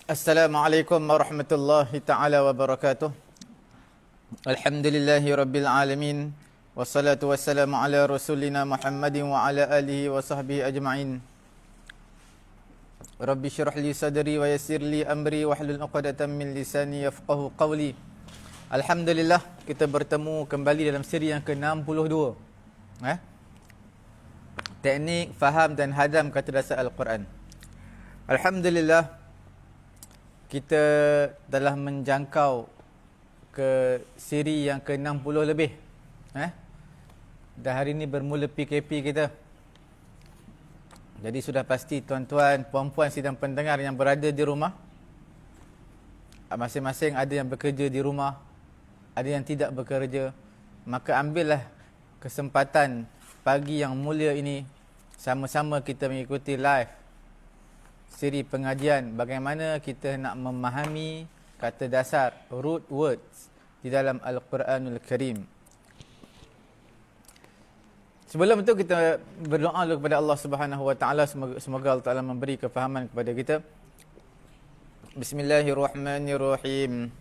Assalamualaikum warahmatullahi taala wabarakatuh. Alhamdulillahi rabbil alamin. Wassalatu wassalamu ala rasulina Muhammadin wa ala alihi wa sahbihi ajma'in. Rabbi syrah li sadri wa yassir li amri wahlul 'uqdatam min lisani yafqahu qawli. Alhamdulillah, kita bertemu kembali dalam siri yang ke-62. Teknik faham dan hadam kata dasar Al-Quran. Alhamdulillah, kita telah menjangkau ke siri yang ke-60 lebih. Dan hari ini bermula PKP kita. Jadi sudah pasti tuan-tuan, puan-puan sidang pendengar yang berada di rumah, masing-masing ada yang bekerja di rumah, ada yang tidak bekerja. Maka ambillah kesempatan pagi yang mulia ini, sama-sama kita mengikuti live siri pengajian bagaimana kita nak memahami kata dasar, root words di dalam Al-Quranul Karim. Sebelum itu kita berdoa dulu kepada Allah Subhanahu Wa Taala, semoga Allah Taala memberi kefahaman kepada kita. Bismillahirrahmanirrahim.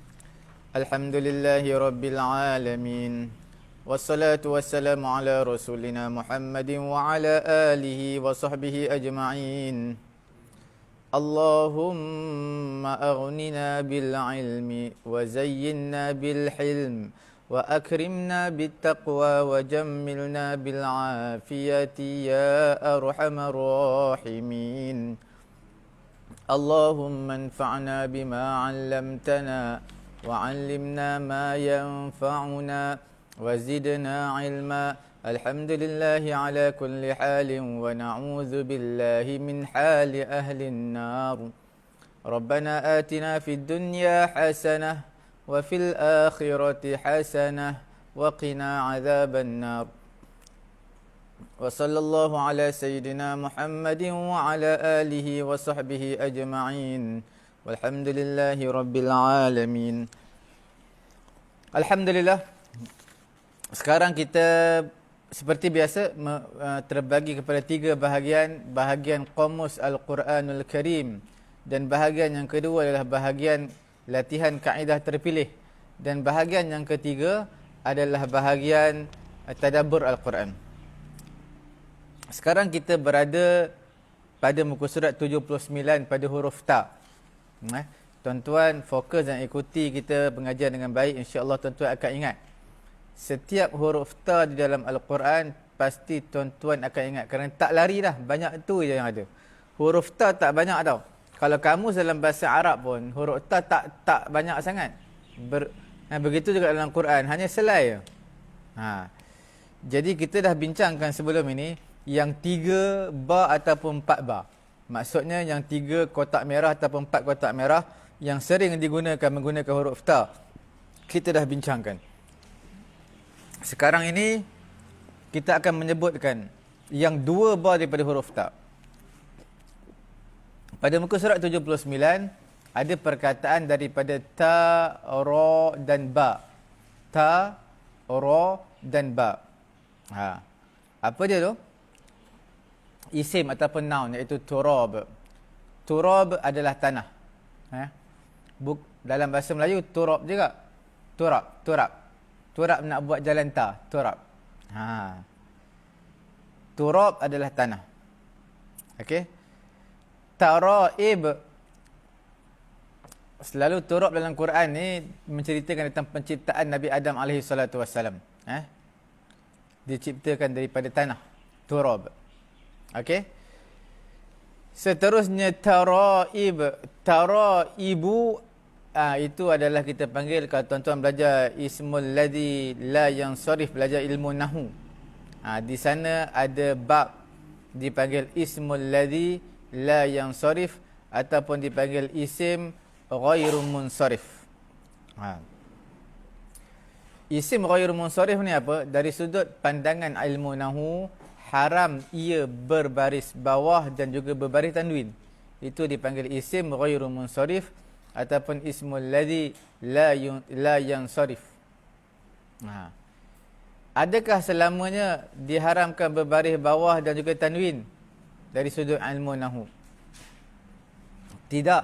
Alhamdulillahi rabbil alamin. Wassalatu wassalamu ala rasulina Muhammadin wa ala alihi wa sahbihi ajma'in. اللهم أغننا بالعلم وزينا بالحلم وأكرمنا بالتقوى وجملنا بالعافية يا أرحم الراحمين اللهم انفعنا بما علمتنا وعلمنا ما ينفعنا وزدنا علما الحمد لله على كل حال ونعوذ بالله من حال أهل النار ربنا آتنا في الدنيا حسنة وفي الآخرة حسنة وقنا عذاب النار وصلى الله على سيدنا محمد وعلى آله وصحبه أجمعين والحمد لله رب العالمين. Alhamdulillah, sekarang kita seperti biasa terbagi kepada 3 bahagian. Bahagian Qamus Al-Quranul Karim, dan bahagian yang kedua adalah bahagian latihan kaedah terpilih, dan bahagian yang ketiga adalah bahagian Tadabbur Al-Quran. Sekarang kita berada pada muka surat 79 pada huruf Ta. Tuan-tuan fokus dan ikuti kita pengajian dengan baik, insya-Allah tuan-tuan akan ingat. Setiap huruf Ta di dalam Al-Quran pasti tuan-tuan akan ingat, kerana tak lari dah, banyak tu je yang ada. Huruf Ta tak banyak tau. Kalau kamus dalam bahasa Arab pun huruf Ta tak banyak sangat. Begitu juga dalam Quran, hanya selai je. Jadi kita dah bincangkan sebelum ini yang 3 ba ataupun 4 ba. Maksudnya yang 3 kotak merah ataupun 4 kotak merah yang sering digunakan menggunakan huruf Ta. Kita dah bincangkan. Sekarang ini kita akan menyebutkan yang 2 ba daripada huruf Ta. Pada muka surat 79 ada perkataan daripada Ta, Ra dan Ba. Ta, Ra dan Ba. Apa dia tu? Isim ataupun noun, iaitu turab. Turab adalah tanah. Dalam bahasa Melayu turab juga. Turab. Turab nak buat jalan ta, turab. Turab adalah tanah. Okey. Taraib. Selalu turab dalam Quran ni menceritakan tentang penciptaan Nabi Adam alaihi salatu wassalam. Diciptakan daripada tanah, turab. Okey. Seterusnya taraib. Taraibu, itu adalah kita panggil, kalau tuan-tuan belajar ismul ladzi la yansarif, belajar ilmu nahwu. Di sana ada bab dipanggil ismul ladzi la yansarif ataupun dipanggil isim ghairu munsarif. Isim ghairu munsarif ni apa? Dari sudut pandangan ilmu nahwu, haram ia berbaris bawah dan juga berbaris tanwin. Itu dipanggil isim ghairu munsarif ataupun ismul ladzi la yansarif. Adakah selamanya diharamkan berbaris bawah dan juga tanwin dari sudut ilmu nahwu? Tidak.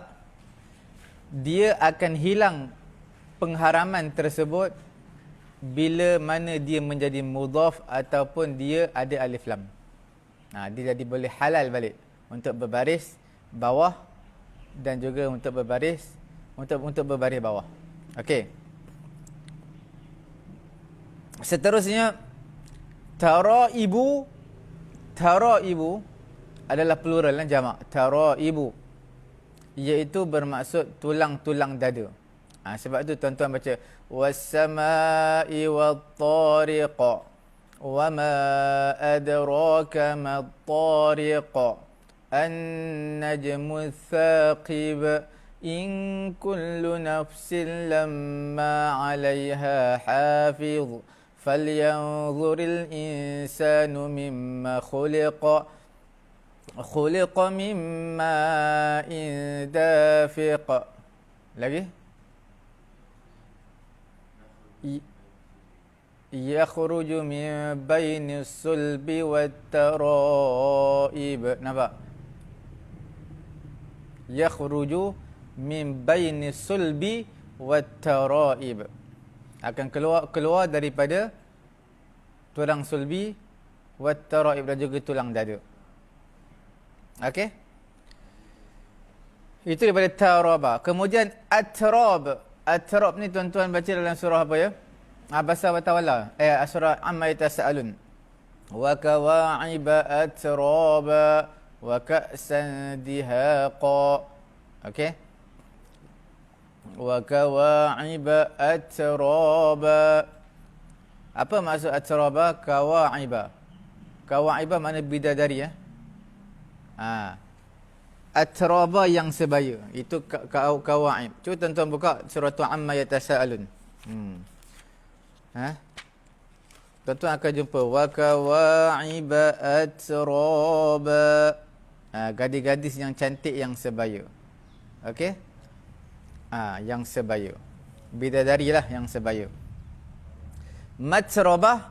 dia akan hilang pengharaman tersebut bila mana dia menjadi mudhaf ataupun dia ada alif lam. Dia jadi boleh halal balik untuk berbaris bawah dan juga untuk berbaris bawah. Okey. Seterusnya taraibu adalah plural dan jamak. Taraibu iaitu bermaksud tulang-tulang dada. Sebab tu tuan-tuan baca was-samaa'i wat-tariq wa ma adraka mat-tariq an-najmu ats-tsaqib in kullu nafsin lamma 'alayha hafiz falyanzuril insanu mimma khuliqa min ma'in dafiq. Lagi yakhruju min bainis sulbi wat-tara'ib. Nampak? Yakhruju min bainis sulbi wat-tara'ib. Akan keluar daripada tulang sulbi wat-tara'ib dan juga tulang dada. Okey? Itu daripada taraba. Kemudian atrab. Atrab ni tuan-tuan baca dalam surah apa ya? Abasa wa tawalla. Surah Amma Yatasaalun. Wa kawa'iba atraba wa ka'san dihaqa. Okey? Wa kawa'iba atraba. Apa maksud atraba? Kawa'iba. Kawa'iba makna bidadari ya. Atraba yang sebaya. Itu kawa'ib. Cuba tuan-tuan buka surah Amma Yatasaalun. Tuan-tuan akan jumpa wa kawa'iba atraba. Gadis-gadis yang cantik yang sebaya. Okey? Yang sebaya. Bidadari lah yang sebaya. Matrabah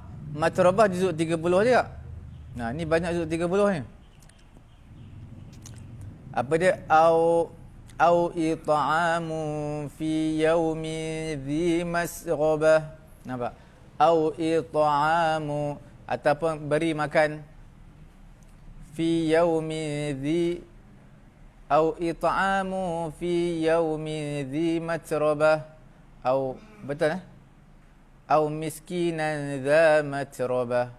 juzuk 30 juga. Ni banyak juzuk 30 ni. Apa dia? Au it'amu fi yaumi dhi masghabah. Nampak? Au it'amu ataupun beri makan fi yaumi dhi au it'amu fi yaumi dhi matrabah au betul au miskinan dha matrabah.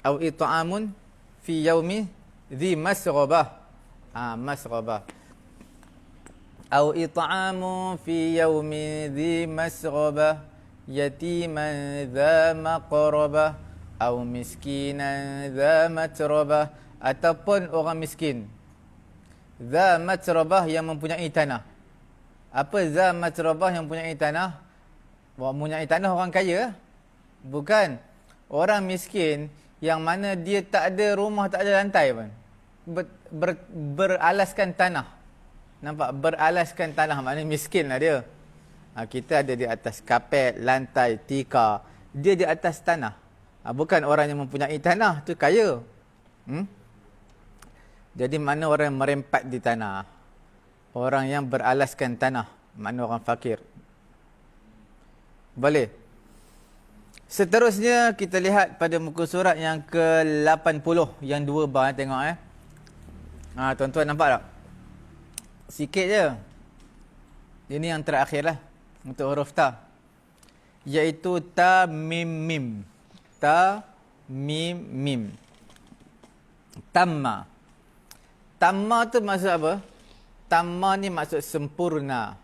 Au it'amun fi yaumi dhi masghabah. Masghabah. Au it'amu fi yaumi dhi masghabah yatiman dha maqrabah au miskinan dha matrabah, ataupun orang miskin dha matrabah yang mempunyai tanah. Apa dha matrabah yang mempunyai tanah? Mempunyai tanah orang kaya? Bukan. Orang miskin yang mana dia tak ada rumah, tak ada lantai pun. Beralaskan tanah. Nampak? Beralaskan tanah, maknanya miskin lah dia. Kita ada di atas kapet, lantai, tikar. Dia di atas tanah. Bukan orang yang mempunyai tanah, tu kaya. Jadi mana orang yang merempat di tanah? Orang yang beralaskan tanah, mana orang fakir. Boleh. Seterusnya kita lihat pada muka surat yang ke-80, yang 2 bar, tengok tuan-tuan nampak tak? Sikit je. Ini yang terakhir lah untuk huruf ta, iaitu ta mim mim. Ta mim mim. Tamma. Tamma tu maksud apa? Tamma ni maksud sempurna.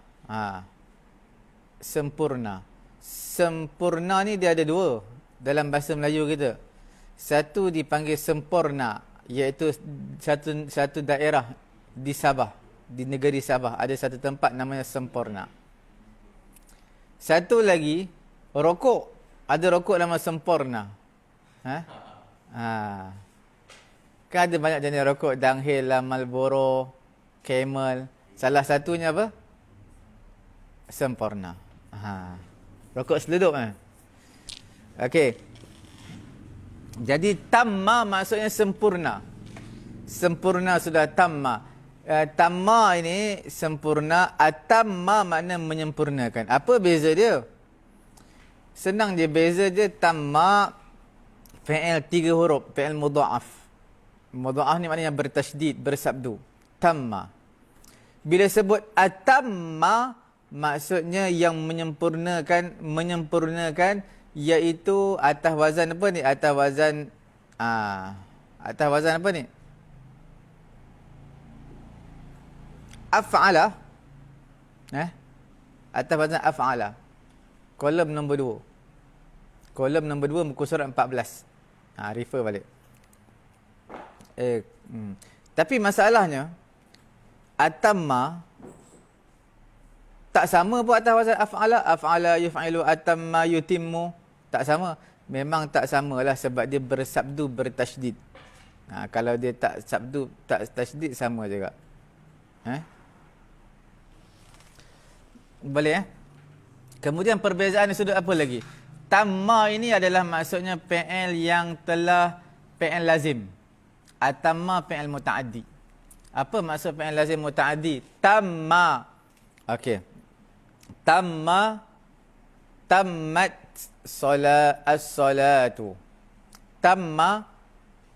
Sempurna. Sempurna ni dia ada 2 dalam bahasa Melayu kita. Satu dipanggil sempurna, iaitu satu daerah di Sabah, di negeri Sabah ada satu tempat namanya Sempurna. Satu lagi rokok, ada rokok nama Sempurna. Kan ada banyak jenis rokok, Dunhill lah, Marlboro, Camel. Salah satunya apa? Sempurna. Rokok seleduk kan? Okey. Jadi tamma maksudnya sempurna. Sempurna sudah tamma. Tamma ini sempurna, atamma makna menyempurnakan. Apa beza dia? Senang je, beza je tamma fi'il 3 huruf, fi'il mudha'af. Mudha'af ni maknanya bertasydid, bersabdu. Tamma. Bila sebut atamma, maksudnya yang menyempurnakan iaitu atas wazan apa ni? Atas wazan apa ni? Af'ala. Atas wazan af'ala. Kolom nombor 2. Kolom nombor 2 muka surat 14. Refer balik. Tapi masalahnya atamma tak sama pun atas wazan af'ala. Af'ala yuf'ilu, atamma yutimmu. Tak sama. Memang tak samalah sebab dia bersabdu bertasydid. Kalau dia tak sabdu, tak tasydid, sama juga. Boleh Kemudian perbezaan sudut apa lagi? Tamma ini adalah maksudnya fi'il yang telah fi'il lazim. Atamma fi'il muta'addi. Apa maksud fi'il lazim muta'addi? Tamma. Okey. Tamma, tammat as-salatu. Tamma,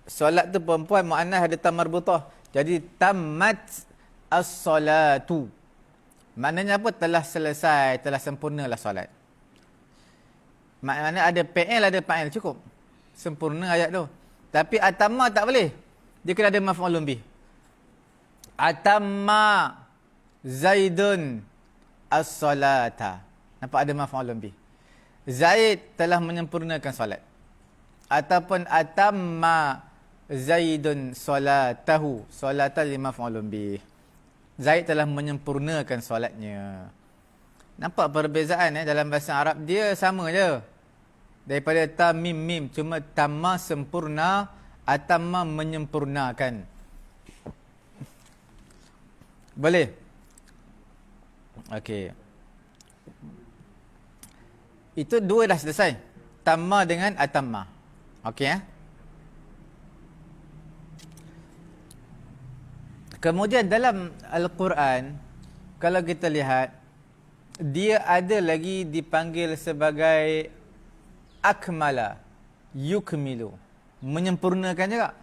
solat tu perempuan, mu'annas ada tam marbutah. Jadi tammat as-salatu. Maknanya apa? Telah selesai, telah sempurnalah solat. Maknanya ada fi'il, ada fa'il, cukup. Sempurna ayat tu. Tapi atamma tak boleh. Dia kena ada maf'ulun bih. Atamma Zaidun as-salata. Nampak ada maf'ulun bih. Zaid telah menyempurnakan solat. Ataupun atamma Zaidun salatahu. Salatan li maf'ulun bih. Zaid telah menyempurnakan solatnya. Nampak perbezaan dalam bahasa Arab, dia sama je. Daripada tam mim mim, cuma tamma sempurna, atamma menyempurnakan. Boleh? Okey. Itu dua dah selesai. Tamma dengan atamma. Okey Kemudian dalam Al-Quran, kalau kita lihat, dia ada lagi dipanggil sebagai akmala, yukmilu, menyempurnakan juga.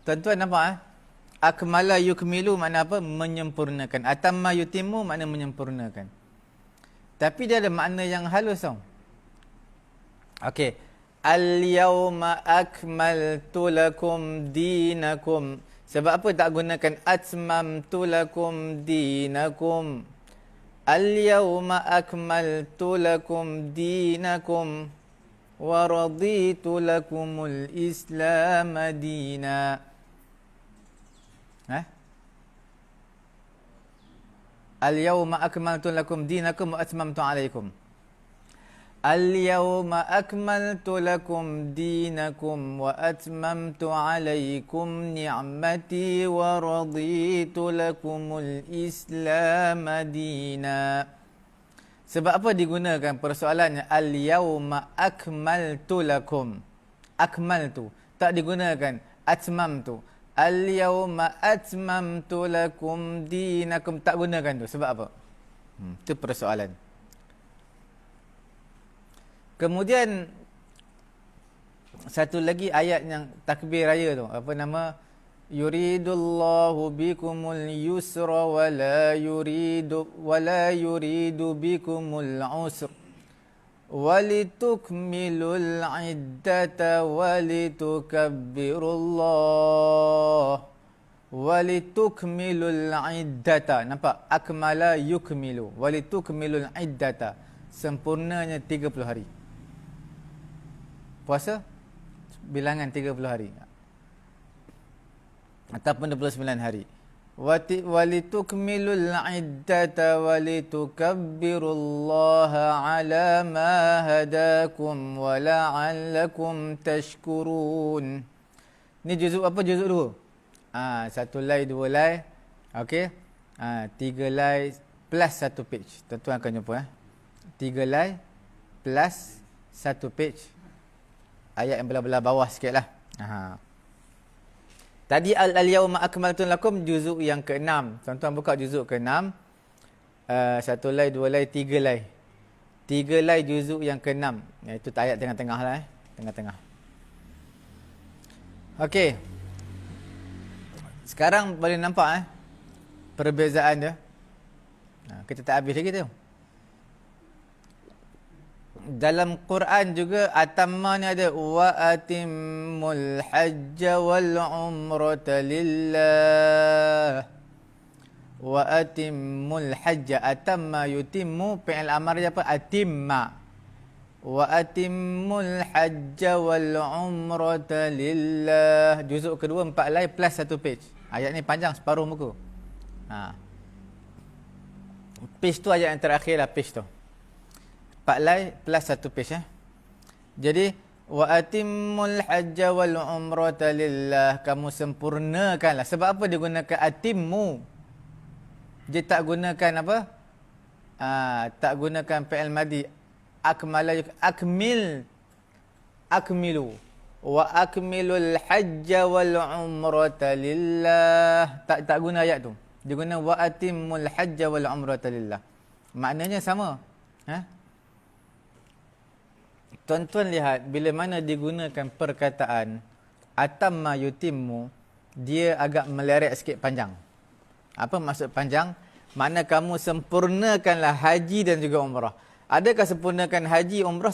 Tuan-tuan nampak akmala yukmilu makna apa? Menyempurnakan. Atamma yutimmu makna menyempurnakan. Tapi dia ada makna yang halus tau. Okey. Al-yawma akmaltu lakum dinakum. Sebab apa tak gunakan atmamtu lakum dinakum? Al-yawma akmaltu lakum dinakum wa raditu lakumul islam dina. Al-yawma akmaltu lakum dinakum wa atmamtu alaikum. Al-yawma akmaltu lakum dinakum wa atmamtu alaikum ni'mati wa raditu lakumul islam dina. Sebab apa digunakan persoalannya al-yawma akmaltu lakum? Akmaltu. Tak digunakan atmamtu. Al-yawma atmamtu lakum dinakum. Tak gunakan tu. Sebab apa? Itu persoalan. Kemudian satu lagi ayat yang takbir raya tu, apa nama? Yuridullahu bikumul yusra wa la yuridu bikumul usra walitukmilul iddata walitukmilul iddata. Nampak? Akmala yukmilu walitukmilul iddata. Sempurnanya 30 hari. Puasa bilangan 30 hari ataupun 29 hari. Walitukmilul iddata walitukabbirullaha ala ma hadakum wa la'allakum tashkurun. Ni juzuk apa? Juzuk 2. Satu lay, dua lay. Okey. 3 lay plus 1 page. Tuan-tuan akan jumpa 3 lay plus 1 page. Ayat yang belah-belah bawah sikit lah. Tadi al-yawma akmaltu lakum juzuk yang ke-6. Tuan-tuan buka juzuk ke-6. Satu lay, dua lay, tiga lay. Tiga lay juzuk yang ke-6. Itu ayat tengah-tengah lah. Tengah-tengah. Okey. Sekarang boleh nampak perbezaan dia. Kita tak habis lagi tu. Dalam Quran juga atamma ni ada wa atimmul hajja wal umrata lillah. Wa atimmul hajja, atamma yutimmu, fi'il amar dia apa? Atimma. Wa atimmul hajja wal umrata lillah. Juzuk kedua 4 lay plus 1 page. Ayat ni panjang separuh muka. Page tu ayat yang terakhir lah, page tu. 4 lay plus 1 page Jadi wa atimmul hajja wal umrata lillah, kamu sempurnakanlah. Sebab apa dia gunakan atimmu? Dia tak gunakan apa? Tak gunakan fi'il madi. Akmala, akmilu wa akmilul hajja wal umrata lillah. Tak guna ayat tu. Dia guna wa atimmul hajja wal umrata lillah. Maknanya sama. Tuan-tuan lihat, bila mana digunakan perkataan atamma yutimmu, dia agak meleret sikit panjang. Apa maksud panjang? Makna kamu sempurnakanlah haji dan juga umrah. Adakah sempurnakan haji, umrah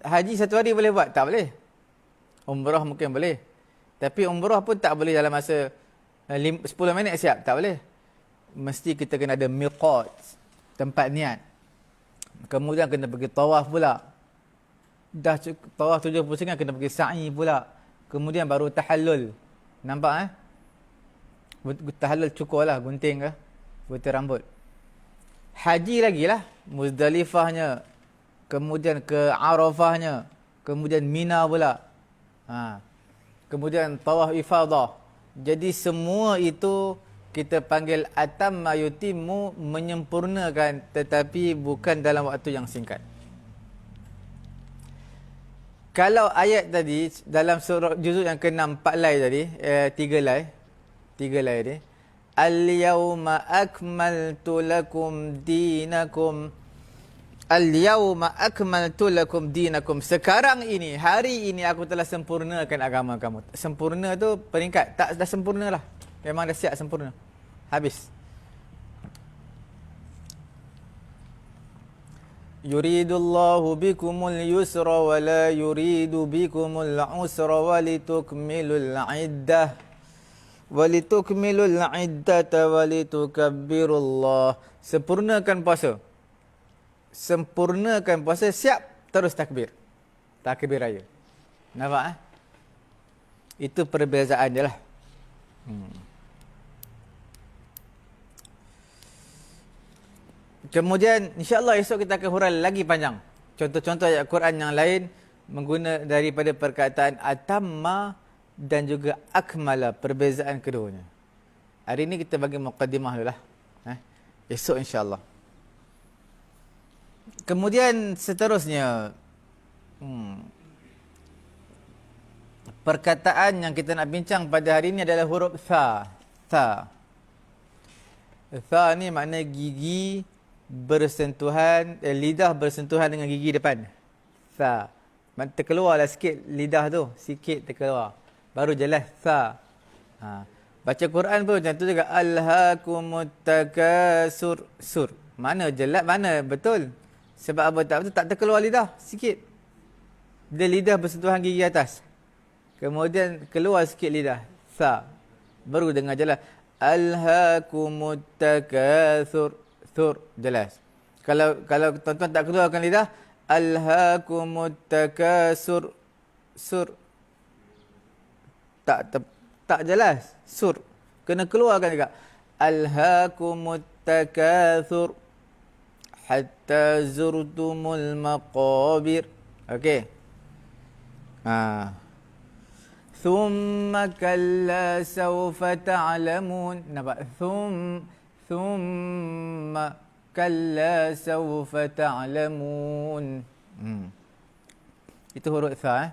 haji satu hari boleh buat? Tak boleh. Umrah mungkin boleh. Tapi umrah pun tak boleh dalam masa 10 minit siap. Tak boleh. Mesti kita kena ada miqat, tempat niat. Kemudian kena pergi tawaf pula. Dah tawaf 70% kena pergi sa'i pula. Kemudian baru tahallul. Nampak tahallul cukur lah, gunting ke, gunting rambut. Haji lagi lah, Muzdalifahnya, kemudian ke Arafahnya, kemudian Mina pula. Kemudian tawaf ifadah. Jadi semua itu kita panggil atamma yutimmu, menyempurnakan, tetapi bukan dalam waktu yang singkat. Kalau ayat tadi dalam surah juzuk yang ke-6 4 lay tadi, 3 lay tadi, al-yawma akmaltu lakum dinakum, al-yawma akmaltu lakum dinakum, sekarang ini, hari ini aku telah sempurnakan agama kamu. Sempurna tu peringkat, tak dah sempurna lah, memang dah siap sempurna, habis. Yuridullahu bikumul yusra wa la yuridu bikumul usra walitukmilul iddah walitukmilul iddata walitukabbirullah. Sempurnakan puasa. Sempurnakan puasa, siap terus takbir. Takbir raya. Nampak Itu perbezaan je lah. Kemudian insya-Allah esok kita akan hurai lagi panjang contoh-contoh ayat Quran yang lain mengguna daripada perkataan atamma dan juga akmala, perbezaan keduanya. Hari ini kita bagi muqaddimah dululah. Esok insya-Allah. Kemudian seterusnya perkataan yang kita nak bincang pada hari ini adalah huruf tha. Tha ni makna gigi bersentuhan, lidah bersentuhan dengan gigi depan. Tha. Terkeluarlah sikit lidah tu, sikit terkeluar. Baru jelas tha. Baca Quran pun macam tu juga. Alhaakumut takasur. Sur. Mana jelas, mana betul. Sebab apa tak betul, tak terkeluar lidah, sikit. Dia lidah bersentuhan gigi atas. Kemudian keluar sikit lidah. Tha. Baru dengar jelas. Alhaakumut takasur. Sur, jelas. Kalau tuan-tuan tak keluarkan lidah, alhaakumut takasur. Sur. Tak jelas. Sur. Kena keluarkan juga. Alhaakumut takasur hatta zurtumul maqabir. Okey. Thumma kalla sawfa ta'lamun. Nampak? Thumma kalla sawfa ta'lamun. Itu huruf tha.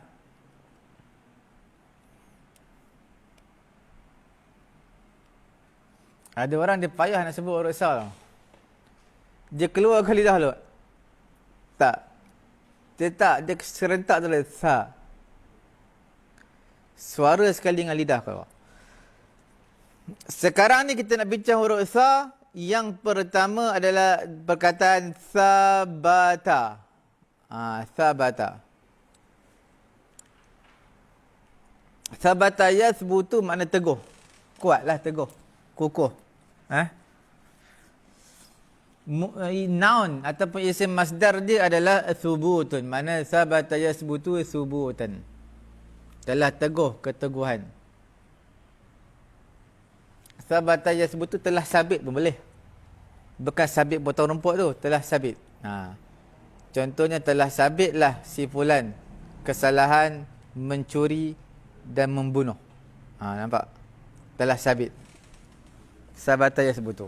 Ada orang dia payah nak sebut huruf sa tau. Dia keluar ke lidah dulu. Tak. Dia tak. Dia serentak tu lah. Sa. Suara sekali dengan lidah keluar. Sekarang ni kita nak bincang huruf sa. Yang pertama adalah perkataan sabata. Sabata. Sabata yasbutu makna teguh. Kuatlah teguh. Kukuh. Noun ataupun isim masdar dia adalah thubutun. Mana sabata yasbutu thubutan. Telah teguh keteguhan. Sabata yasbutu telah sabit pun boleh. Bekas sabit potong rumput tu telah sabit. Contohnya telah sabitlah si fulan kesalahan mencuri dan membunuh. Nampak? Telah sabit. Sabata yasbutu.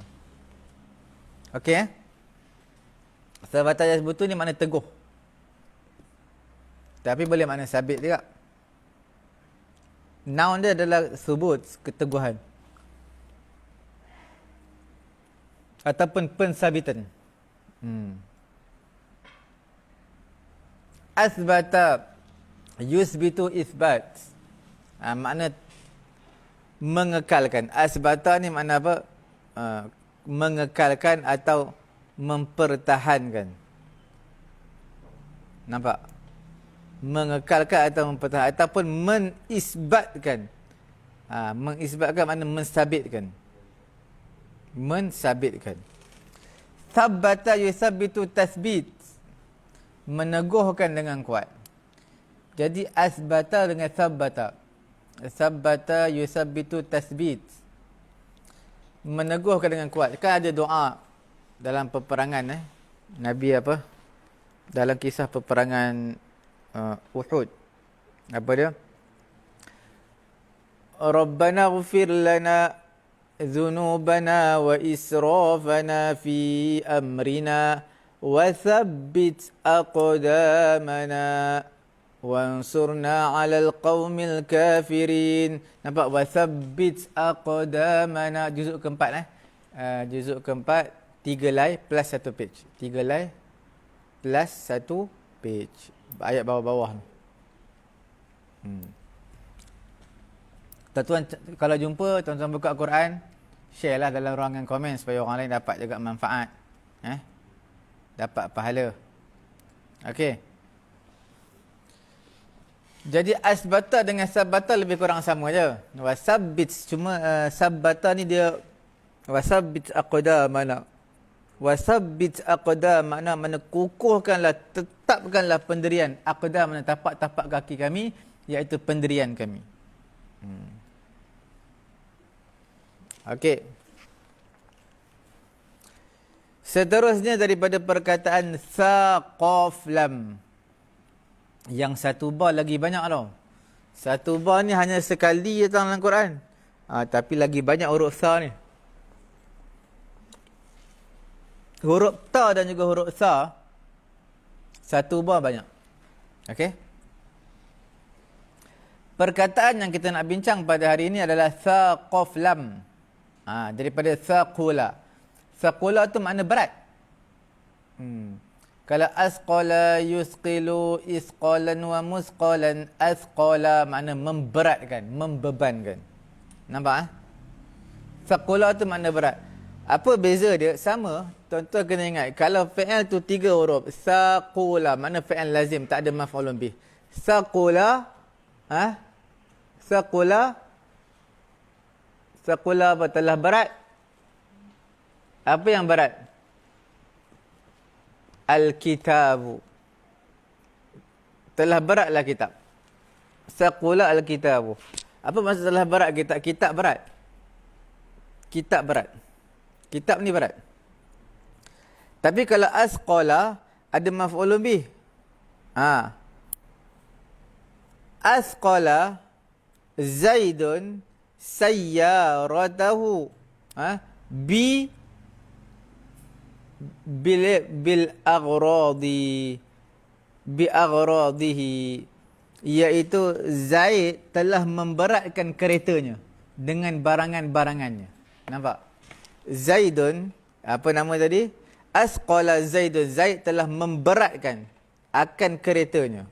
Okey Sabata yasbutu ni makna teguh. Tapi boleh makna sabit juga. Noun dia adalah subut, keteguhan. Ataupun pensabitan. Asbata yusbitu isbat. Makna mengekalkan. Asbata ni makna apa? Mengekalkan atau mempertahankan. Nampak? Mengekalkan atau mempertahankan. Ataupun menisbatkan. Mengisbatkan makna mensabitkan. Mensabitkan. Thabbata yusabbitu tasbit. Meneguhkan dengan kuat. Jadi asbata dengan thabbata. Thabbata yusabbitu tasbit. Meneguhkan dengan kuat. Kan ada doa dalam peperangan Nabi apa? Dalam kisah peperangan Uhud. Apa dia? Rabbana ighfir lana dhunubana wa israfana fi amrina wa thabbit aqdamana wansurna 'alal qaumil kafirin. Nampak? Wa thabbit aqdamana. Juzuk keempat juzuk keempat 3 lay plus 1 page. 3 lay plus 1 page. Ayat bawah-bawah ni. Tuan-tuan kalau jumpa, tuan-tuan buka Quran, share lah dalam ruangan komen supaya orang lain dapat juga manfaat. Dapat pahala. Okey. Jadi asbata dengan sabata lebih kurang sama je. Wasabbit cuma sabata ni dia wasabbit aqdamana. Wasabbit aqdam makna kukuhkanlah, tetapkanlah pendirian. Aqdam makna tapak-tapak kaki kami, iaitu pendirian kami. Okey. Seterusnya daripada perkataan sa qaf lam. Yang satu ba lagi banyak tau. Satu ba ni hanya sekali je dalam Quran. Tapi lagi banyak huruf sa ni. Huruf ta dan juga huruf sa, satu ba banyak. Okey. Perkataan yang kita nak bincang pada hari ini adalah sa qaf lam. Daripada saqula. Saqula tu makna berat. Kalau asqala yusqilu isqalan wa musqalan, asqala makna memberatkan, membebankan. Nampak? Saqula tu makna berat. Apa beza dia? Sama. Tuan-tuan kena ingat, kalau fi'il tu 3 huruf, saqula makna fi'il lazim, tak ada maf'ulun bih. Saqula, saqula, saqula apa? Telah berat. Apa yang berat? Al-kitabu. Telah beratlah kitab. Saqula al-kitabu. Apa maksud telah berat kitab? Kitab berat. Kitab berat. Kitab ni berat. Tapi kalau asqala ada maf'ulun bih. Asqala Zaidun sayyaratahu bil aghradi bi aghradihi, iaitu Zaid telah memberatkan keretanya dengan barangan-barangannya. Nampak? Zaidun, apa nama tadi? Asqala Zaidun, Zaid telah memberatkan akan keretanya.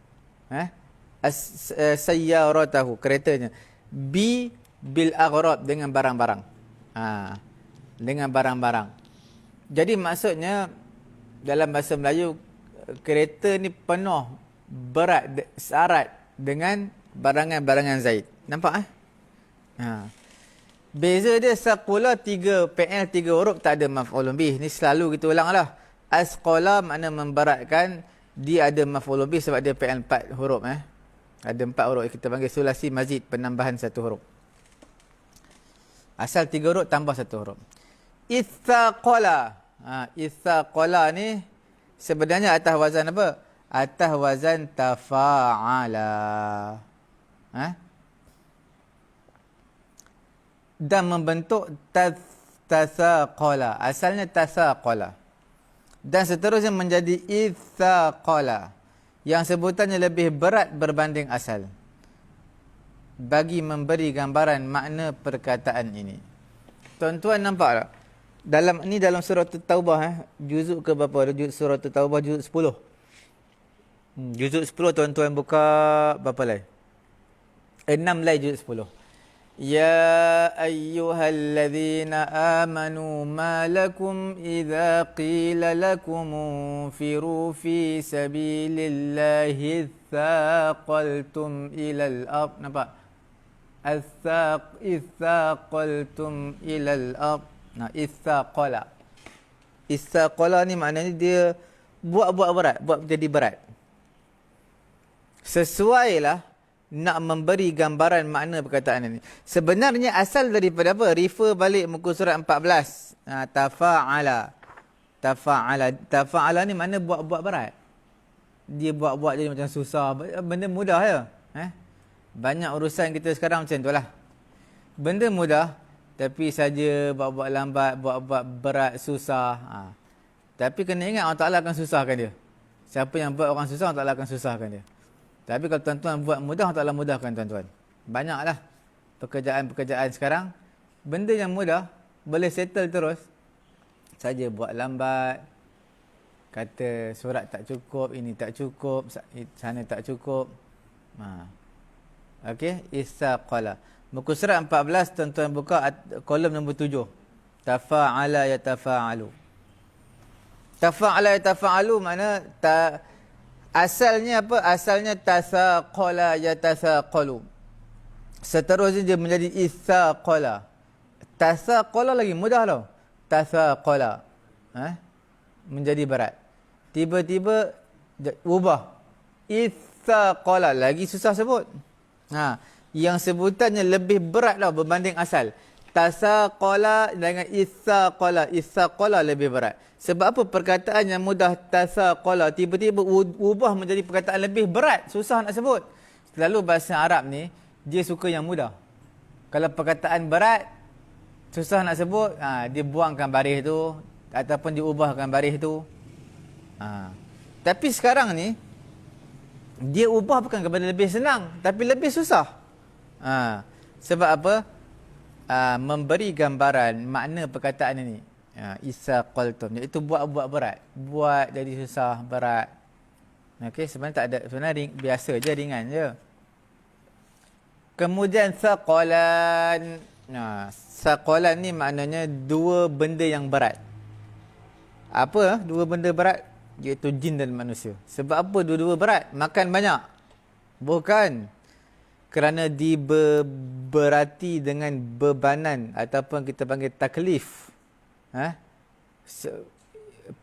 Sayyaratahu, keretanya. Bil aghrab, dengan barang-barang. Dengan barang-barang. Jadi maksudnya dalam bahasa Melayu, kereta ni penuh berat, syarat dengan barangan-barangan Zaid. Nampak Beza dia saqula 3 PL 3 huruf tak ada maf'ulun bih. Ni selalu kita ulang lah. Asqala makna memberatkan, dia ada maf'ulun bih sebab dia PL 4 huruf Ada 4 huruf, kita panggil sulasi mazid, penambahan 1 huruf. Asal 3 huruf tambah 1 huruf. Itsaqala. Itsaqala ni sebenarnya atas wazan apa? Atas wazan tafa'ala. Dan membentuk tasaqala. Asalnya tasaqala. Dan seterusnya menjadi itsaqala. Yang sebutannya lebih berat berbanding asal. Bagi memberi gambaran makna perkataan ini. Tuan-tuan nampak tak? Dalam surah At-Taubah, juzuk ke berapa? Surah At-Taubah juzuk 10. Juzuk 10 tuan-tuan buka berapa lai? 6 lai juzuk 10. Ya ayyuhalladzina amanu ma lakum idza qila lakum unfiru fi sabilillahi thaqaltum ilal ard. Nampak? Ithaqaltum ilal ard. Ithaqala. Ithaqala ni maknanya dia buat berat, buat jadi berat. Sesuailah nak memberi gambaran makna perkataan ini. Sebenarnya asal daripada apa? Refer balik muka surat 14. Tafa'ala. Tafa'ala ni makna buat berat. Dia buat jadi macam susah. Benda mudah je. Banyak urusan kita sekarang macam tu lah. Benda mudah, tapi saja buat lambat, buat berat, susah. Tapi kena ingat Allah Ta'ala akan susahkan dia. Siapa yang buat orang susah, Allah Ta'ala akan susahkan dia. Tapi kalau tuan-tuan buat mudah, Allah Ta'ala mudahkan tuan-tuan. Banyaklah pekerjaan-pekerjaan sekarang. Benda yang mudah, boleh settle terus. Saja buat lambat. Kata surat tak cukup, ini tak cukup, sana tak cukup. Okey, Itsaqala. Muka surat 14, tuan-tuan buka kolom nombor 7. Tafa'ala yatafa'alu. Tafa'ala yatafa'alu makna asalnya apa? Asalnya tasaqala yatasaqalu. Seterusnya dia menjadi itsaqala. Tasaqala lagi mudah tau. Tasaqala. Menjadi berat. Tiba-tiba ubah. Itsaqala lagi susah sebut. Yang sebutannya lebih berat tau berbanding asal. Tasaqala dengan itsaqala. Itsaqala lebih berat. Sebab apa? Perkataan yang mudah tasaqala tiba-tiba ubah menjadi perkataan lebih berat, susah nak sebut. Selalu bahasa Arab ni dia suka yang mudah. Kalau perkataan berat, susah nak sebut, dia buangkan baris tu ataupun diubahkan baris tu. Tapi sekarang ni dia ubah bukan kepada lebih senang, tapi lebih susah. Sebab apa? Memberi gambaran makna perkataan ini. Itsaqaltum, iaitu buat berat, buat jadi susah, berat. Okey, sebenarnya tak ada, sebenarnya biasa je, ringan je. Kemudian saqalan. Saqalan ni maknanya dua benda yang berat. Apa dua benda berat? Iaitu jin dan manusia. Sebab apa dua-dua berat? Makan banyak. Bukan kerana diberati dengan bebanan ataupun kita panggil taklif.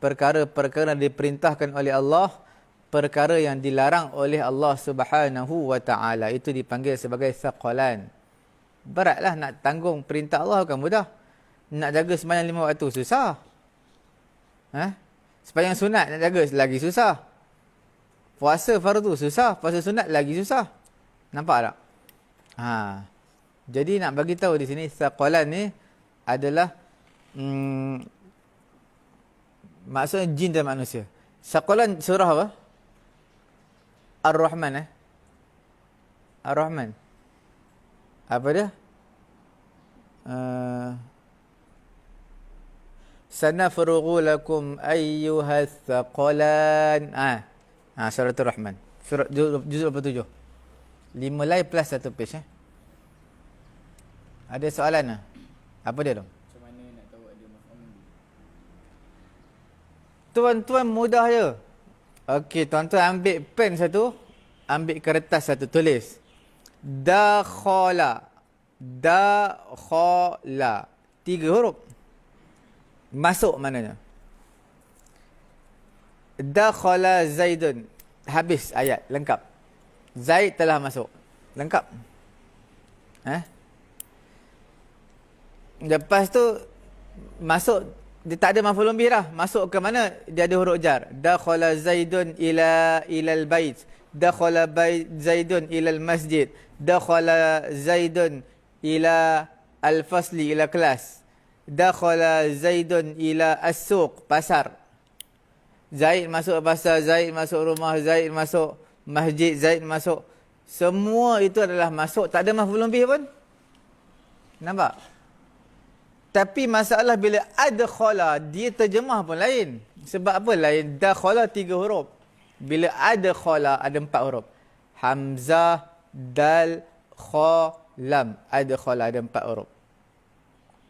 Perkara-perkara diperintahkan oleh Allah, perkara yang dilarang oleh Allah Subhanahu wa taala, itu dipanggil sebagai saqalan. Beratlah nak tanggung perintah Allah, bukan mudah. Nak jaga sembahyang 5 waktu susah. Sembahyang sunat nak jaga lagi susah. Puasa fardu susah, puasa sunat lagi susah. Nampak tak? Jadi nak bagi tahu di sini saqalan ni adalah maksudnya jin dan manusia. Saqalan surah apa? Ar-Rahman. Ar-Rahman. Apa dia? Sanafrughu lakum ayyuhas thaqalan. Suratul Rahman. Surah juzuk 87. 5 line plus 1 page Ada soalan Apa dia tu? Macam mana nak tahu ada maf'ul bihi? Tuan-tuan mudah je. Okey, tuan-tuan ambil pen satu, ambil kertas satu, tulis. Dakhala. 3 huruf. Masuk maknanya. Dakhala Zaidun. Habis ayat, lengkap. Zaid telah masuk. Lengkap. Lepas tu masuk, dia tak ada maf'ulun bih dah. Masuk ke mana? Dia ada huruf jar. Dakhala Zaidun ilal bait. Dakhala Zaidun ilal masjid. Dakhala Zaidun ila al-fasli, ila kelas. Dakhala Zaidun ila as-suq, pasar. Zaid masuk pasar, Zaid masuk rumah, Zaid masuk masjid, Zaid masuk. Semua itu adalah masuk, tak ada maf'ulun bih pun. Nampak? Tapi masalah bila adkhala, dia terjemah pun lain. Sebab apa lain? Dakhala 3 huruf. Bila adkhala ada 4 huruf. Hamzah, dal, kha, lam. Adkhala ada 4 huruf.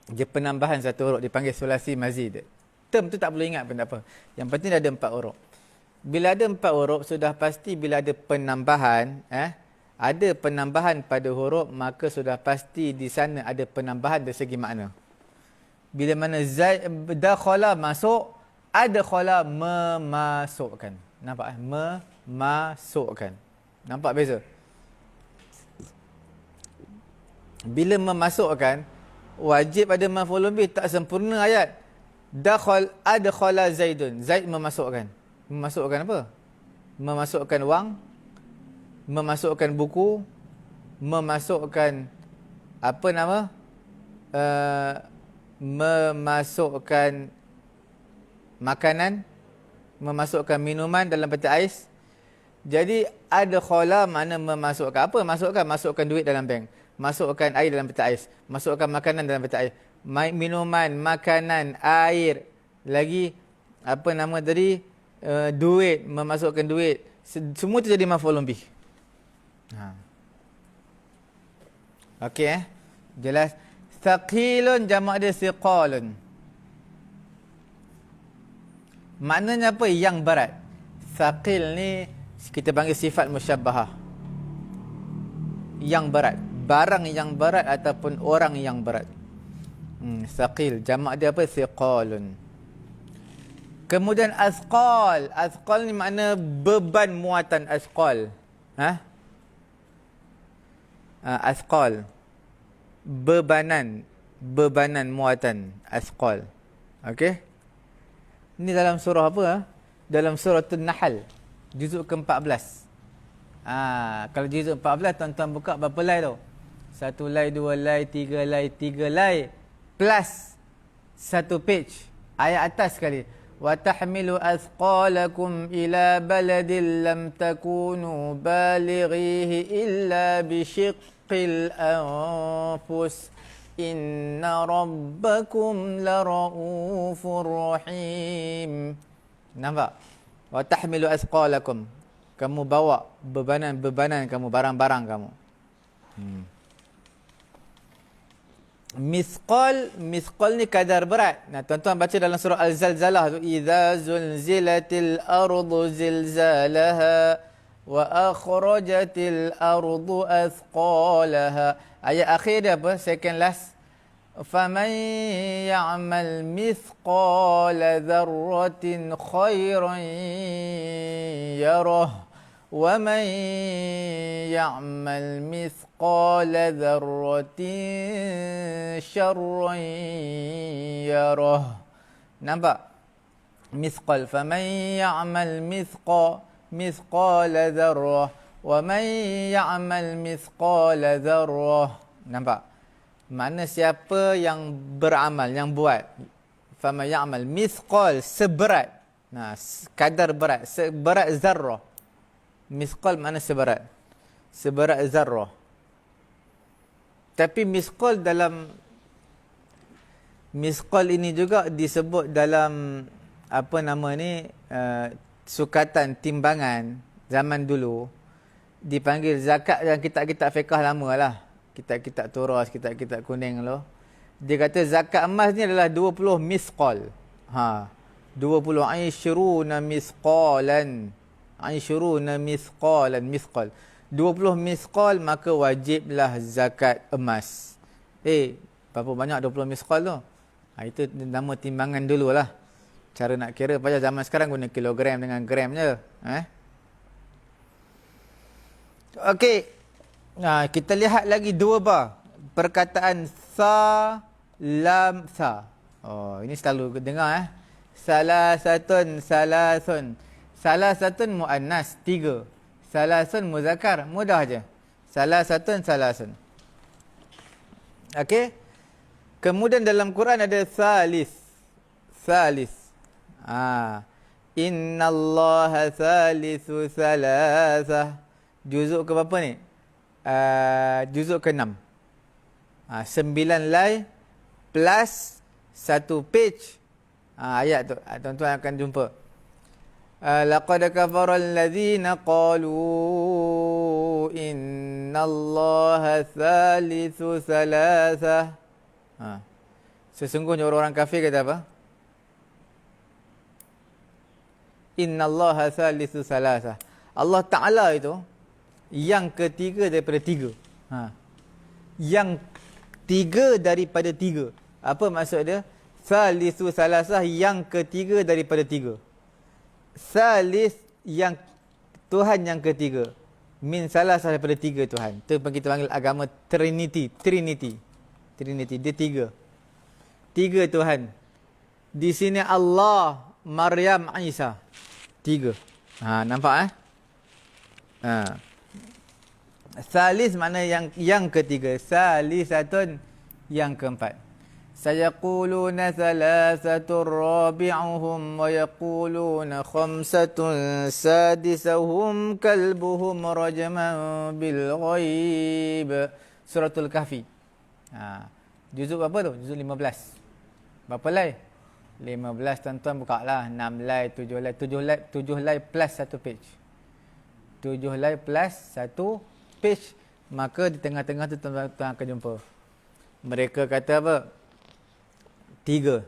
Dia penambahan 1 huruf, dipanggil sulasi mazid. Term tu tak perlu ingat pun tak apa. Yang penting ada 4 huruf. Bila ada 4 huruf, sudah pasti bila ada penambahan, ada penambahan pada huruf, maka sudah pasti di sana ada penambahan dari segi makna. Bila mana dakhala masuk, adkhala memasukkan. Nampak? Memasukkan. Nampak beza? Bila memasukkan, wajib ada maf'ulun bih, tak sempurna ayat. Adkhala Zaidun. Zaid memasukkan. Memasukkan apa? Memasukkan wang, memasukkan buku, memasukkan apa nama? Memasukkan makanan, memasukkan minuman dalam peti ais. Jadi adkhala makna memasukkan. Apa masukkan? Masukkan duit dalam bank, masukkan air dalam peti ais, masukkan makanan dalam peti ais. Minuman, makanan, air, lagi apa nama tadi, duit, memasukkan duit. Semua itu jadi maf'ulun bih. Okey jelas. Thaqilun jamak dia thiqalun. Maknanya apa? Yang berat. Thaqil ni kita panggil sifat musyabbahah. Yang berat. Barang yang berat ataupun orang yang berat. Thaqil. Jamak dia apa? Thiqalun. Kemudian asqal. Asqal ni makna beban muatan asqal. Asqal. Bebanan muatan asqal. Okey. Ini dalam surah apa? Dalam surah An-Nahl, juzuk ke-14. Kalau juzuk 14 tuan-tuan buka berapa lay tu? 1 lay, 2 lay, 3 lay, 3 lay plus 1 page. Ayat atas sekali. Wa tahmilu athqalakum ila baladin lam takunu balighihi illa bi syiqqil anfus. Inna rabbakum laraufur rahim. Nampak? Wa tahmilu athqalakum. Kamu bawa bebanan kamu, barang-barang kamu. Misqal ni kadar berat. Nah, tuan-tuan baca dalam surah Al-Zalzalah tu, idza zulzilatil ardu zilzalaha wa akhrajatil ardu athqalaha. Ayat akhir dia apa? Second last. Faman ya'mal mithqala dzarratin khairan yarah wa man ya'mal mithqala dzarratin syarran yarah. Nampak? Mithqal. Faman ya'mal mithqala dzarrah wa man ya'mal mithqala dzarrah. Nampak? Mana siapa yang beramal, yang buat. Faman ya'mal mithqal, seberat. Nah, kadar berat, seberat zarrah. Mithqal mana seberat? Seberat zarrah. Tapi mithqal dalam Misqal ini juga disebut dalam apa nama ni sukatan timbangan zaman dulu dipanggil zakat dalam kitab-kitab fiqh lama lah. Kitab-kitab Turas, kitab-kitab kuning tu. Dia kata zakat emas ni adalah 20 misqal. 20 aisyruna misqalan. Aisyruna misqalan, misqal. 20 misqal maka wajiblah zakat emas. Berapa banyak 20 misqal tu? Itu nama timbangan dulu lah. Cara nak kira pada zaman sekarang guna kilogram dengan gram je. Okey. Kita lihat lagi dua bar. Perkataan sa, lam, sa. Ini selalu dengar Salasatun, salasun. Salasatun muannas, 3. Salasun muzakkar, mudah je. Salasatun, salasun. Okey. Kemudian dalam Quran ada salis. Salis. Innallaha salisu salasah. Juzuk ke berapa ni? Juzuk ke-6. 9 lay plus 1 page. Ayat tu tuan-tuan akan jumpa. Laqad kafara alladhina qalu innallaha salisu salasah. Sesungguhnya orang-orang kafir kata apa? Innallaha salisu salasah. Allah Ta'ala itu yang ketiga daripada 3. Yang 3 daripada 3. Apa maksud dia? Salisu salasah, yang ketiga daripada 3. Salis, yang Tuhan yang ketiga. Min salasah, daripada 3 Tuhan. Itu kita panggil agama Trinity. Dia 3. 3 Tuhan. Di sini Allah, Maryam, Isa. 3. Nampak Salis makna yang ketiga. Salisatun, yang keempat. Sayaquluna salasatun rabi'uhum wa yaquluna khamsatun sadisahum kalbuhum rajman bil ghaib. Suratul Kahfi. Juzuk berapa tu? Juzuk 15. Berapa lay? 15, tuan-tuan buka lah. 6 lay, 7 lay. 7 lay plus 1 page. 7 lay plus 1 page. Maka di tengah-tengah tu tuan-tuan akan jumpa. Mereka kata apa? 3.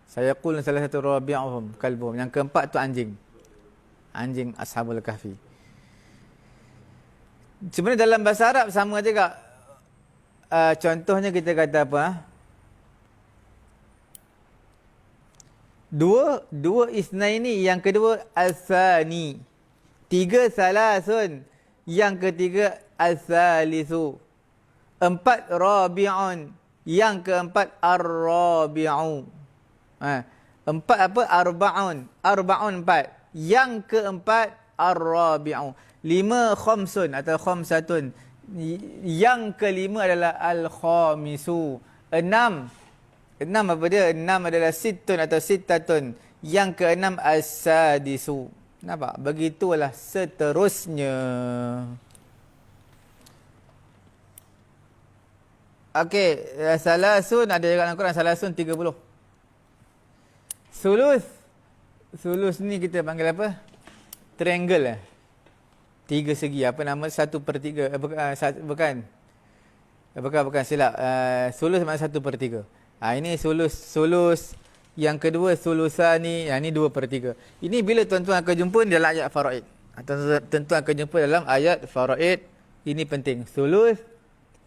Saya qul salah satu rabi'uhum kalbuhum. Yang keempat tu anjing. Anjing Ashabul Kahfi. Sebenarnya dalam bahasa Arab sama juga. Contohnya kita kata apa? Dua isnaini, yang kedua asani. 3 salasun, yang ketiga asalisu. 4 rabi'un, yang keempat ar-rabi'u. 4 apa? Arba'un. Arba'un 4. Yang keempat ar-rabi'u. 5 khamsun atau khamsatun. Yang kelima adalah al-khamisu. 6 apa dia? 6 adalah sittun atau sittatun. Yang keenam as-sadisu. Nampak? Begitulah seterusnya. Okey, salasun ada juga dalam Quran, salasun 30. Sulus ni kita panggil apa? Triangle 3 segi. Apa nama? 1/3. Bukan. Bukan silap. Sulus makna 1/3. Ini sulus. Yang kedua sulusani. Ini 2/3. Ini bila tuan-tuan akan jumpa dalam ayat faraid. Tuan-tuan akan jumpa dalam ayat faraid. Ini penting. Sulus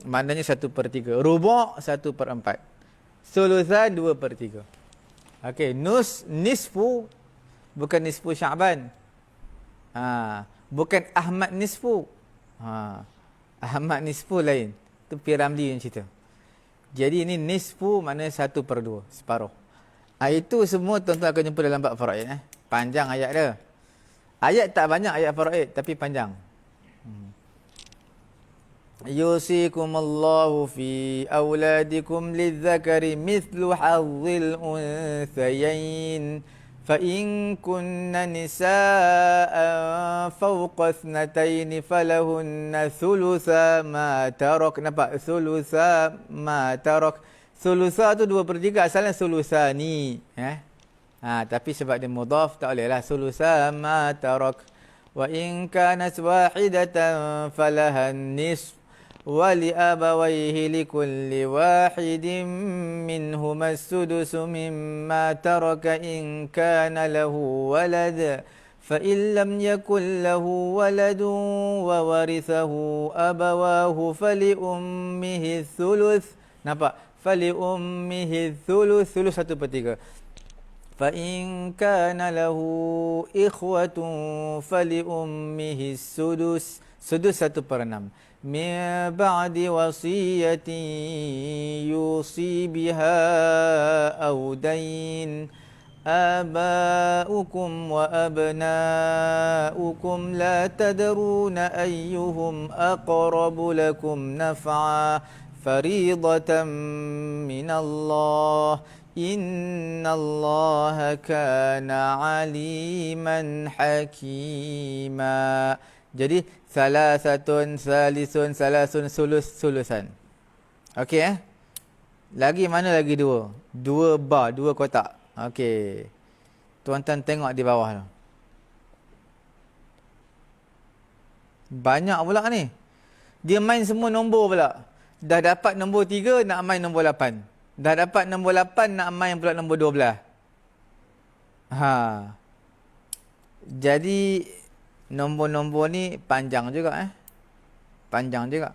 maknanya 1/3. Rubu' 1/4. Sulusan 2/3. Okey, nisfu bukan nisfu Sya'ban. Bukan Ahmad nisfu. Ahmad nisfu lain. Itu Piramli yang cerita. Jadi ini nisfu maknanya 1/2, separuh. Itu semua tuan-tuan akan jumpa dalam bab faraid. Panjang ayat dia. Ayat tak banyak ayat faraid, tapi panjang. Yusikumullahu fi auladikum lidzakari mithlu hazzil unthayain. فإن كن نساء فوق اثنتين فلهن ثلثا ما ترك. Nampak? ثلثا ما ترك. Thulutha tu 2/3, asalnya thulusani. Tapi sebab dia mudhaf, tak boleh lah. Thulutha ma tarak. Wa in kanat wahidatan falahan nisf. Wa li abawayhi likulli wahidin minhuma as-sudusu mimma taraka in kana lahu walad. فإن لم يكن له ولد وورثه أبواه فلأمه الثلث. Nampak? فلأمه الثلث. ثلث 1/3. فإن كان له إخوة فلأمه السدس. سدس 1/6. من بعد وصية يوصي بها أو دين. آباؤكم وأبناؤكم لا تدرون أيهم أقرب لكم نفعا فريضة من الله إن الله كان عليما حكيما. Jadi salasatun, salisun, salasun, sulus, sulusan. Okey Lagi mana lagi dua? Dua bar, dua kotak. Okey. Tuan-tuan tengok di bawah tu. Banyak pula ni. Dia main semua nombor pula. Dah dapat nombor 3, nak main nombor 8. Dah dapat nombor 8, nak main pula nombor 12. Jadi, nombor-nombor ni panjang juga. Panjang juga.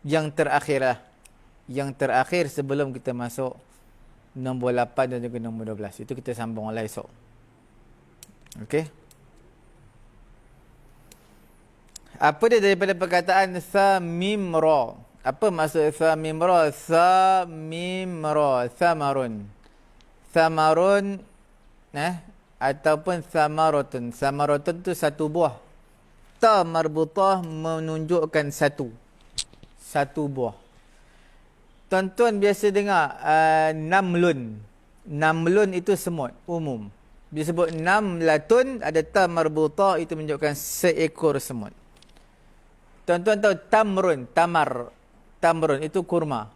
Yang terakhir lah. Yang terakhir sebelum kita masuk nombor 8 dan juga nombor 12. Itu kita sambung lah esok. Okey. Apa dia daripada perkataan sa mim ra? Apa maksud sa mim ra? Sa mim ra, samarun. Samarun ataupun samaratun. Samaratun tu satu buah. Ta marbutah menunjukkan satu. Satu buah. Tuan-tuan biasa dengar namlun. Namlun itu semut, umum. Disebut namlatun, ada ta marbutah, itu menunjukkan seekor semut. Tuan-tuan tahu tamrun, tamrun itu kurma.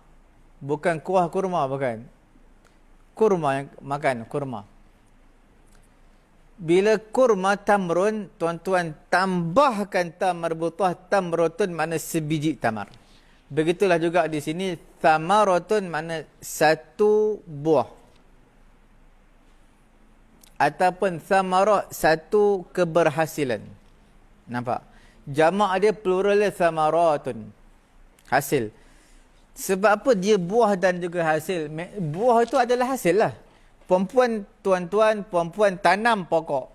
Bukan kuah kurma, bukan. Kurma yang makan, kurma. Bila kurma tamrun, tuan-tuan tambahkan ta marbutah, tamrotun makna sebiji tamar. Begitulah juga di sini thamaratun makna satu buah. Ataupun thamarah satu keberhasilan. Nampak? Jamak dia pluralnya thamaratun. Hasil. Sebab apa dia buah dan juga hasil? Buah itu adalah hasil lah. Perempuan, tuan-tuan, perempuan tanam pokok.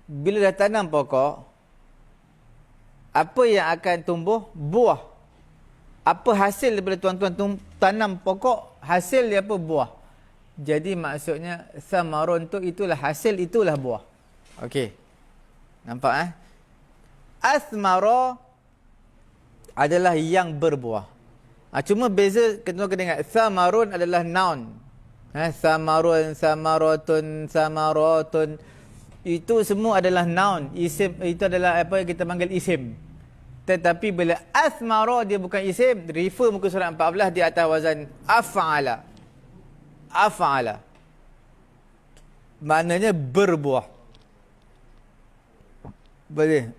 Bila dah tanam pokok, apa yang akan tumbuh? Buah. Apa hasil daripada tuan-tuan tanam pokok? Hasil dia apa? Buah. Jadi maksudnya samarun tu itulah hasil, itulah buah. Okey. Nampak Asmara adalah yang berbuah. Cuma beza kita kena ingat samarun adalah noun. Samarun, samaratun, samaratun. Itu semua adalah noun. Isim itu adalah apa yang kita panggil isim. Tetapi bila asmara dia bukan isim, refer muka surat 14 di atas wazan af'ala. Af'ala. Maknanya berbuah. Boleh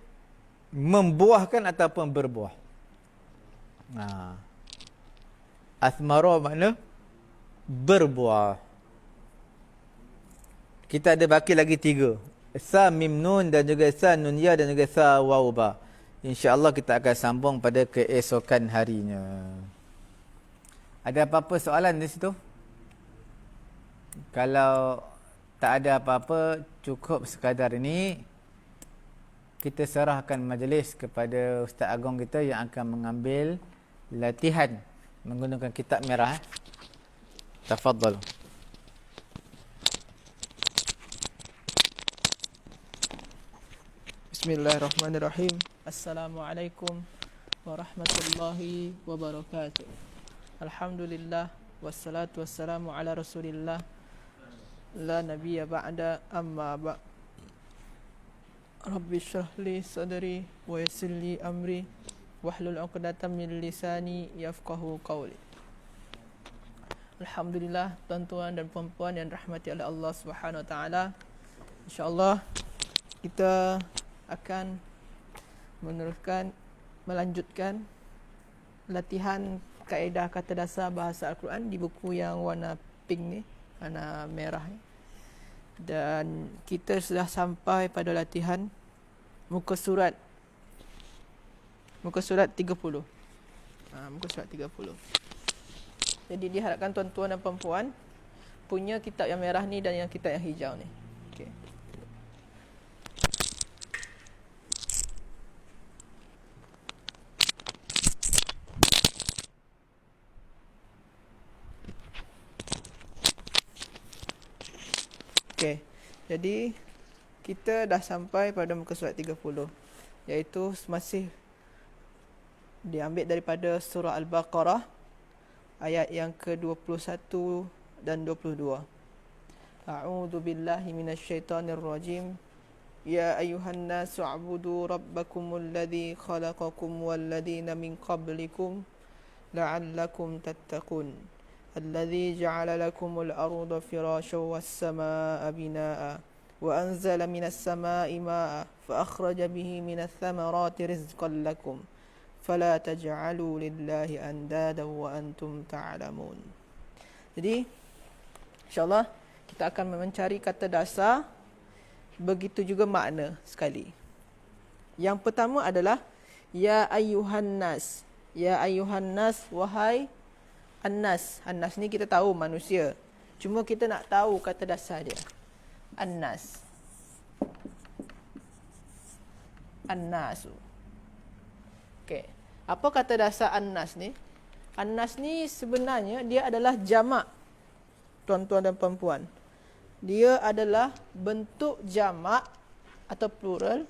membuahkan ataupun berbuah. Asmara makna berbuah. Kita ada baki lagi 3. Sa mim nun dan juga sa nun ya dan juga sa waw ba. InsyaAllah kita akan sambung pada keesokan harinya. Ada apa-apa soalan di situ? Kalau tak ada apa-apa, cukup sekadar ini. Kita serahkan majlis kepada Ustaz Agong kita yang akan mengambil latihan menggunakan kitab merah. Tafadhal. Bismillahirrahmanirrahim. Assalamualaikum warahmatullahi wabarakatuh. Alhamdulillah. Wassalatu wassalamu ala rasulillah. La nabiyya ba'da amma ba'. Rabbi shrah li sadri wa yassir li amri wahlul 'uqdatam min lisani yafqahu qawli. Alhamdulillah, tuan-tuan dan puan-puan yang dirahmati oleh Allah Subhanahu wa taala. Insya-Allah kita akan melanjutkan latihan kaedah kata dasar bahasa Al-Quran di buku yang warna pink ni, warna merah ni. Dan kita sudah sampai pada latihan muka surat 30. Muka surat 30. Jadi diharapkan tuan-tuan dan puan-puan punya kitab yang merah ni dan yang kitab yang hijau ni. Okey. Okey, jadi kita dah sampai pada muka surat 30, iaitu masih diambil daripada surah Al-Baqarah ayat yang ke-21 dan 22. A'udzu billahi minasyaitonir rajim. Ya ayyuhan nasu a'budu rabbakumul ladzi khalaqakum wal ladzina min qablikum la'allakum tattaqun. الذي جعل لكم الأرض فراشا والسماء بناء وأنزل من السماء ماء فأخرج به من الثمرات رزقا لكم فلا تجعلوا لله أندادا وأنتم تعلمون. Jadi insyaAllah kita akan mencari kata dasar, begitu juga makna sekali. Yang pertama adalah Ya ayyuhan nas. Ya ayyuhan nas, wahai An-Nas. An-Nas ni kita tahu manusia. Cuma kita nak tahu kata dasar dia. An-Nas. An-Nasu. Okey. Apa kata dasar An-Nas ni? An-Nas ni sebenarnya dia adalah jamak. Tuan-tuan dan puan-puan. Dia adalah bentuk jamak atau plural.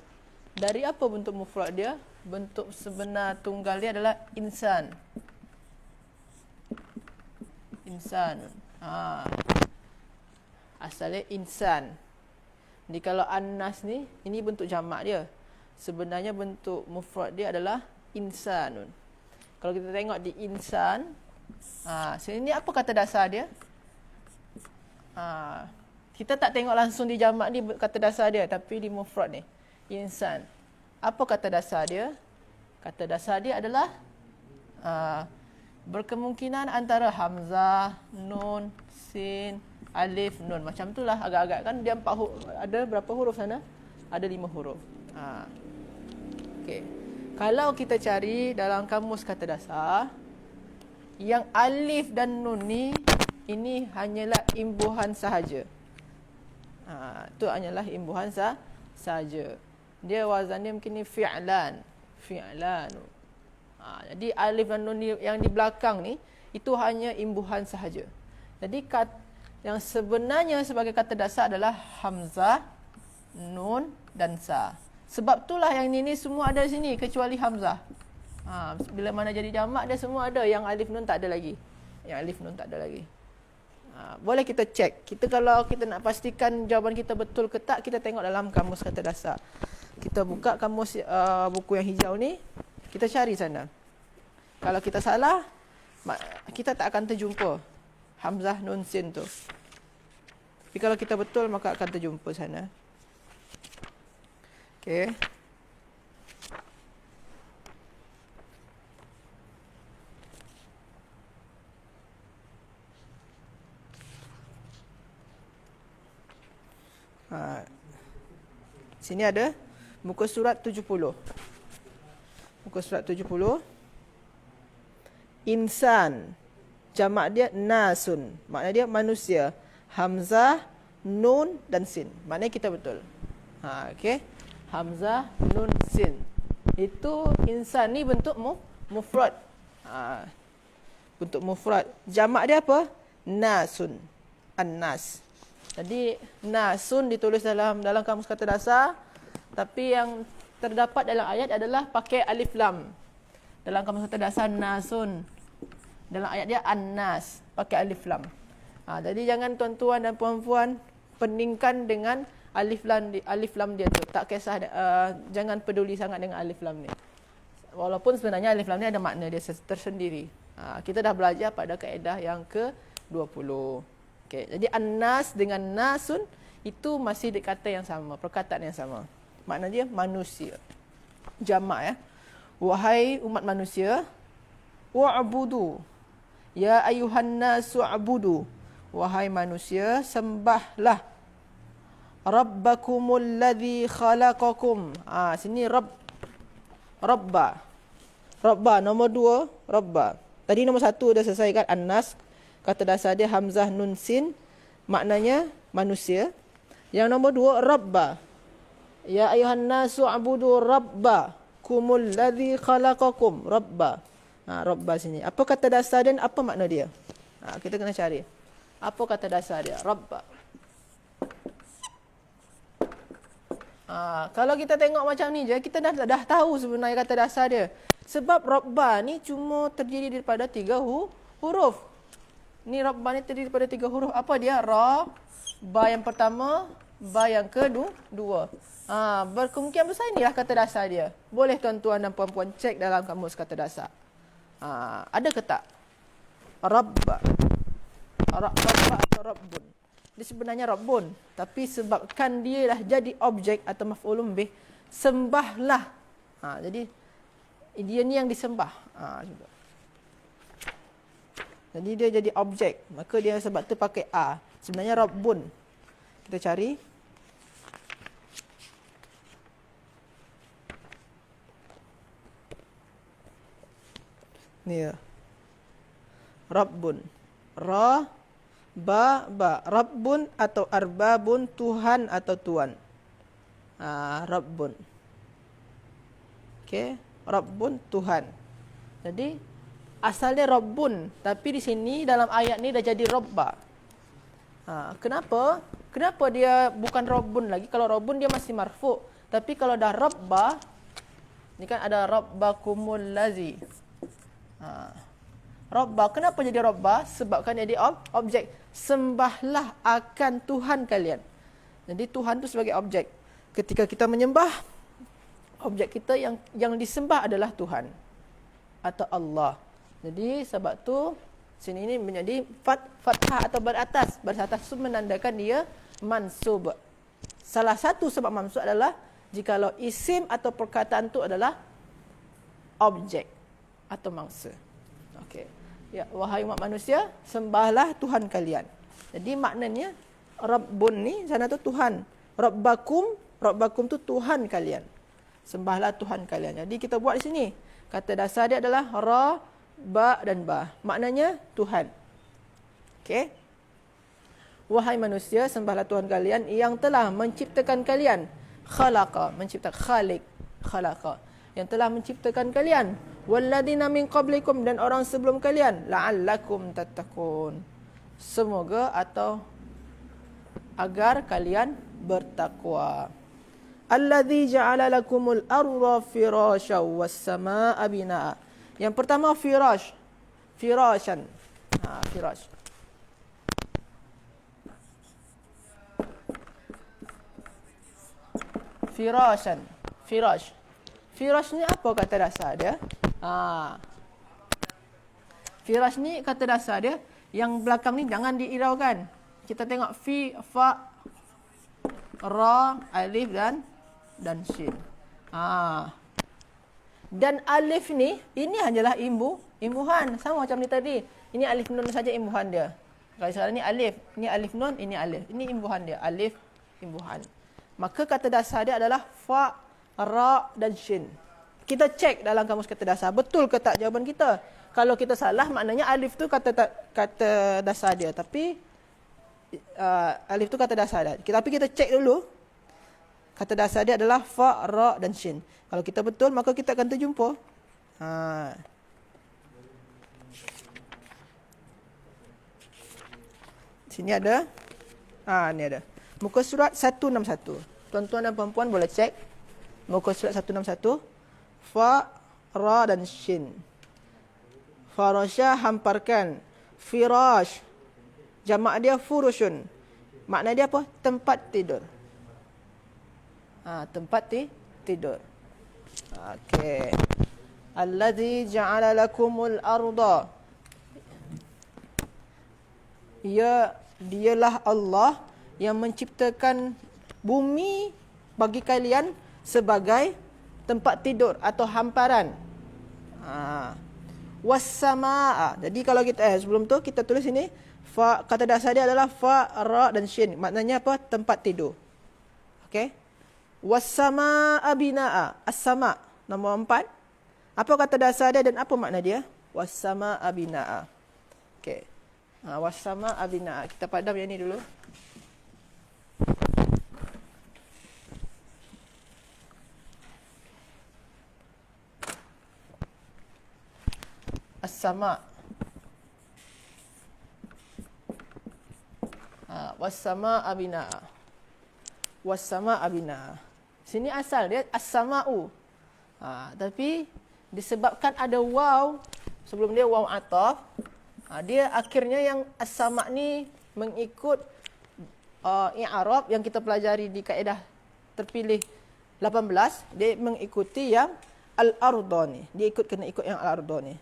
Dari apa bentuk mufrad dia? Bentuk sebenar tunggal dia adalah insan. Insan. Asalnya insan. Jadi kalau An-Nas ni, ini bentuk jamak dia. Sebenarnya bentuk mufrad dia adalah insanun. Kalau kita tengok di insan, sini apa kata dasar dia? Kita tak tengok langsung di jamak ni kata dasar dia, tapi di mufrad ni, insan. Apa kata dasar dia? Kata dasar dia adalah berkemungkinan antara hamzah, nun, sin, alif, nun. Macam itulah agak-agak kan dia ada berapa huruf sana? Ada 5 huruf. Okey. Kalau kita cari dalam kamus kata dasar, yang alif dan nun ni ini hanyalah imbuhan sahaja. Itu hanyalah imbuhan sahaja. Dia wazan dia mungkin ni fi'lan. Fi'lan. Jadi alif dan nun yang di belakang ni itu hanya imbuhan sahaja. Jadi yang sebenarnya sebagai kata dasar adalah hamzah, nun dan sa. Sebab itulah yang ini semua ada di sini kecuali hamzah. Bila mana jadi jamak dia semua ada, yang alif nun tak ada lagi. Yang alif nun tak ada lagi. Boleh kita cek. Kalau kita nak pastikan jawapan kita betul ke tak, kita tengok dalam kamus kata dasar. Kita buka kamus buku yang hijau ni, kita cari sana. Kalau kita salah, kita tak akan terjumpa hamzah, nun, sin tu. Tapi kalau kita betul, maka akan terjumpa sana. Okey. Sini ada muka surat 70. Muka surat 70. Insan. Jamak dia nasun. Maknanya dia manusia. Hamzah, nun dan sin. Maknanya kita betul. Okey. Hamzah, nun, sin. Itu insan ni bentuk mufrad. Bentuk mufrad. Jamak dia apa? Nasun. An-nas. Jadi nasun ditulis dalam kamus kata dasar, tapi yang terdapat dalam ayat adalah pakai alif lam. Dalam kamus kata dasar nasun. Dalam ayat dia An-Nas, pakai alif lam. Jadi jangan tuan-tuan dan puan-puan peningkan dengan alif lam dia tu. Tak kisah, jangan peduli sangat dengan alif lam ni. Walaupun sebenarnya alif lam ni ada makna dia tersendiri. Kita dah belajar pada kaedah yang ke-20. Okay. Jadi An-Nas dengan Nasun itu masih kata yang sama, perkataan yang sama. Makna dia manusia. Jamak ya. Wahai umat manusia, wa'budu. Ya ayuhan nasu a'budu. Wahai manusia, sembahlah Rabbakumul ladzi khalaqakum. Sini Rabba. Rabba nombor 2, Rabba. Tadi nombor 1 dah selesai kan, An-Nas. Kata dasar dia hamzah nun sin, maknanya manusia. Yang nombor 2, Rabba. Ya ayuhan nasu a'budu rabbakumul ladzi khalaqakum. Rabba. Rabba sini. Apa kata dasar dan apa makna dia? Kita kena cari. Apa kata dasar dia? Rabba. Kalau kita tengok macam ni je, kita dah tahu sebenarnya kata dasar dia. Sebab Rabba ni cuma terdiri daripada 3 huruf. Ni Rabba ni terdiri daripada 3 huruf. Apa dia? Ra, ba yang pertama, ba yang kedua. Berkemungkinan besar inilah kata dasar dia. Boleh tuan-tuan dan puan-puan cek dalam kamus kata dasar. Ada ke tak? Rabba. Rabba atau Rabbun. Dia sebenarnya Rabbun. Tapi sebabkan dia dah jadi objek atau maf'ulun bih, sembahlah. Jadi dia ni yang disembah. Jadi dia jadi objek. Maka dia sebab tu pakai A. Sebenarnya Rabbun. Kita cari. Ni ya. Rabbun. Ra, ba, ba. Rabbun atau arbabun, Tuhan atau tuan. Rabbun. Okey, Rabbun, Tuhan. Jadi asalnya Rabbun, tapi di sini dalam ayat ni dah jadi Rabba. Kenapa? Kenapa dia bukan Rabbun lagi? Kalau Rabbun dia masih marfu'. Tapi kalau dah Rabba, ni kan ada Rabbakumul lazi. Rabba, kenapa jadi Rabba? Sebabkan dia jadi objek. Sembahlah akan Tuhan kalian. Jadi Tuhan tu sebagai objek. Ketika kita menyembah, objek kita yang disembah adalah Tuhan atau Allah. Jadi sebab tu sini ini menjadi fathah atau beratas. Beratas itu menandakan dia mansub. Salah satu sebab mansub adalah jikalau isim atau perkataan itu adalah objek atau mangsa. Okey. Ya, wahai umat manusia, sembahlah Tuhan kalian. Jadi maknanya Rabbun ni sana tu Tuhan. Rabbakum tu Tuhan kalian. Sembahlah Tuhan kalian. Jadi kita buat di sini. Kata dasar dia adalah ra, ba dan ba. Maknanya Tuhan. Okey. Wahai manusia, sembahlah Tuhan kalian yang telah menciptakan kalian. Khalaqa, menciptakan, khaliq, khalaqa. Yang telah menciptakan kalian. Walladzina min qablikum, dan orang sebelum kalian. La'allakum tattaqun. Semoga atau agar kalian bertakwa. Alladzi ja'ala lakumul arda firasyan was samaa'a binaa'a. Yang pertama firash. Firasyan. Firash. Firasyan. Firash. Firash ni apa kata dasar dia? Firash ni kata dasar dia, yang belakang ni jangan diiraukan. Kita tengok fi, fa, ra, alif dan shin. Dan alif ni, ini hanyalah imbuhan. Sama macam ni tadi. Ini alif nun saja imbuhan dia. Kalau sekarang ni alif, ini alif nun, ini alif. Ini imbuhan dia, alif imbuhan. Maka kata dasar dia adalah fa, ra dan shin. Kita cek dalam kamus kata dasar, betul ke tak jawapan kita. Kalau kita salah, maknanya alif tu kata dasar dia. Tapi alif tu kata dasar dia. Tapi kita cek dulu. Kata dasar dia adalah fa, ra dan shin. Kalau kita betul, maka kita akan terjumpa. Sini ada. Ni ada. Muka surat 161. Tuan-tuan dan puan-puan boleh cek. Muka surat 161. Fa, ra dan shin. Farasha hamparkan. Firash. Jamak dia furushun. Makna dia apa? Tempat tidur. Tempat tidur. Okey. Allazi ja'ala lakumul arda. Dialah Allah yang menciptakan bumi bagi kalian sebagai tempat tidur atau hamparan. Was-samaa. Jadi kalau kita sebelum tu kita tulis ini fa, kata dasar dia adalah fa, ra dan shin. Maknanya apa? Tempat tidur. Okey. Was-samaa binaa. As-sama nombor 4. Apa kata dasar dia dan apa makna dia? Was-samaa binaa. Okey. Was-samaa binaa. Kita padam yang ni dulu. As-sama. Was-samaa binaa. Was-samaa binaa. Sini asal dia as-sama'u. Tapi disebabkan ada waw sebelum dia waw ataf, dia akhirnya yang as-sama' ni mengikut i'rab yang kita pelajari di kaedah terpilih 18, dia mengikuti yang al-arda ni. Dia kena ikut yang al-arda ni.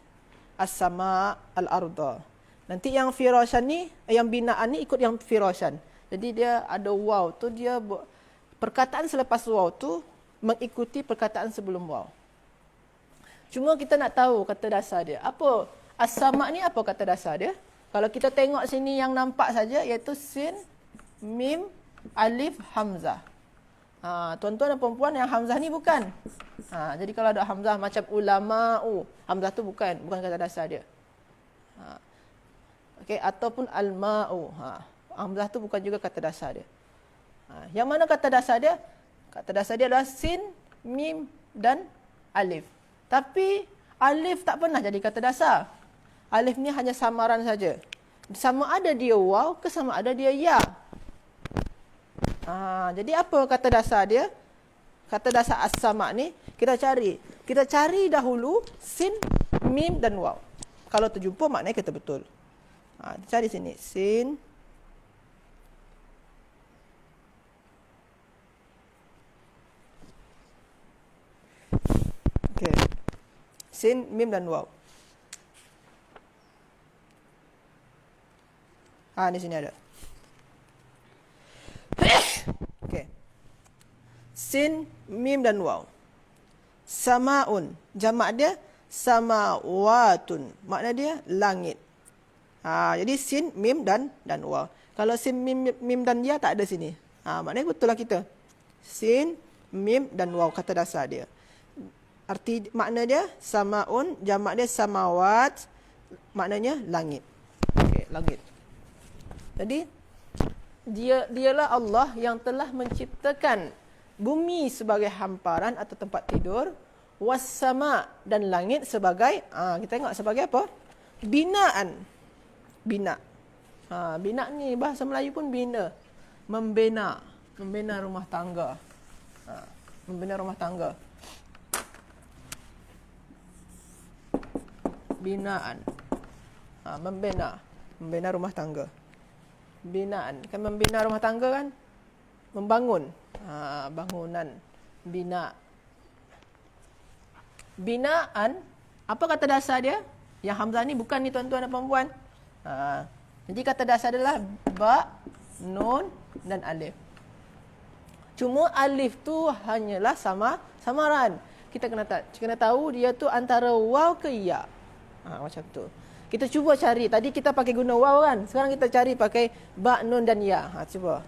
As-sama' al-arda. Nanti yang firashan ni, yang binaan ni ikut yang firashan. Jadi dia ada waw tu, dia perkataan selepas waw tu mengikuti perkataan sebelum waw. Cuma kita nak tahu kata dasar dia. Apa as-sama' ni, apa kata dasar dia? Kalau kita tengok sini yang nampak saja iaitu sin, mim, alif, hamzah. Tuan-tuan dan puan-puan, yang hamzah ni bukan. Jadi kalau ada hamzah macam ulama'u, hamzah tu bukan kata dasar dia. Okey, ataupun al-ma'u. Hamzah tu bukan juga kata dasar dia. Yang mana kata dasar dia? Kata dasar dia adalah sin, mim dan alif. Tapi alif tak pernah jadi kata dasar. Alif ni hanya samaran saja. Sama ada dia waw ke sama ada dia ya. Jadi apa kata dasar dia? Kata dasar as-sama' ni kita cari. Kita cari dahulu sin, mim dan waw. Kalau terjumpa maknanya kita betul. Cari sini sin, okey, sin, mim dan waw. Ni sini ada. Okey. Sin, mim dan waw. Sama'un. Jamak dia samawatun. Makna dia langit. Jadi sin, mim dan waw. Kalau sin, mim dan ya tak ada sini. Maknanya betul lah kita. Sin, mim dan waw kata dasar dia. Arti makna dia sama'un, jamak dia samawat. Maknanya langit. Okey, langit. Jadi dialah Allah yang telah menciptakan bumi sebagai hamparan atau tempat tidur, was-sama' dan langit sebagai kita tengok sebagai apa? Binaan. Bina. Bina ni bahasa Melayu pun bina. Membina rumah tangga. Membina rumah tangga. Binaan. Membina rumah tangga. Binaan. Kan membina rumah tangga kan? Membangun. Bangunan. Bina. Binaan. Apa kata dasar dia? Yang hamzah ni bukan ni tuan-tuan dan puan-puan. Jadi kata dasar adalah ba, nun dan alif. Cuma alif tu hanyalah samaran. Kita kena tahu dia tu antara waw ke ya. Macam tu. Kita cuba cari. Tadi kita pakai guna waw kan. Sekarang kita cari pakai ba, nun dan ya. Cuba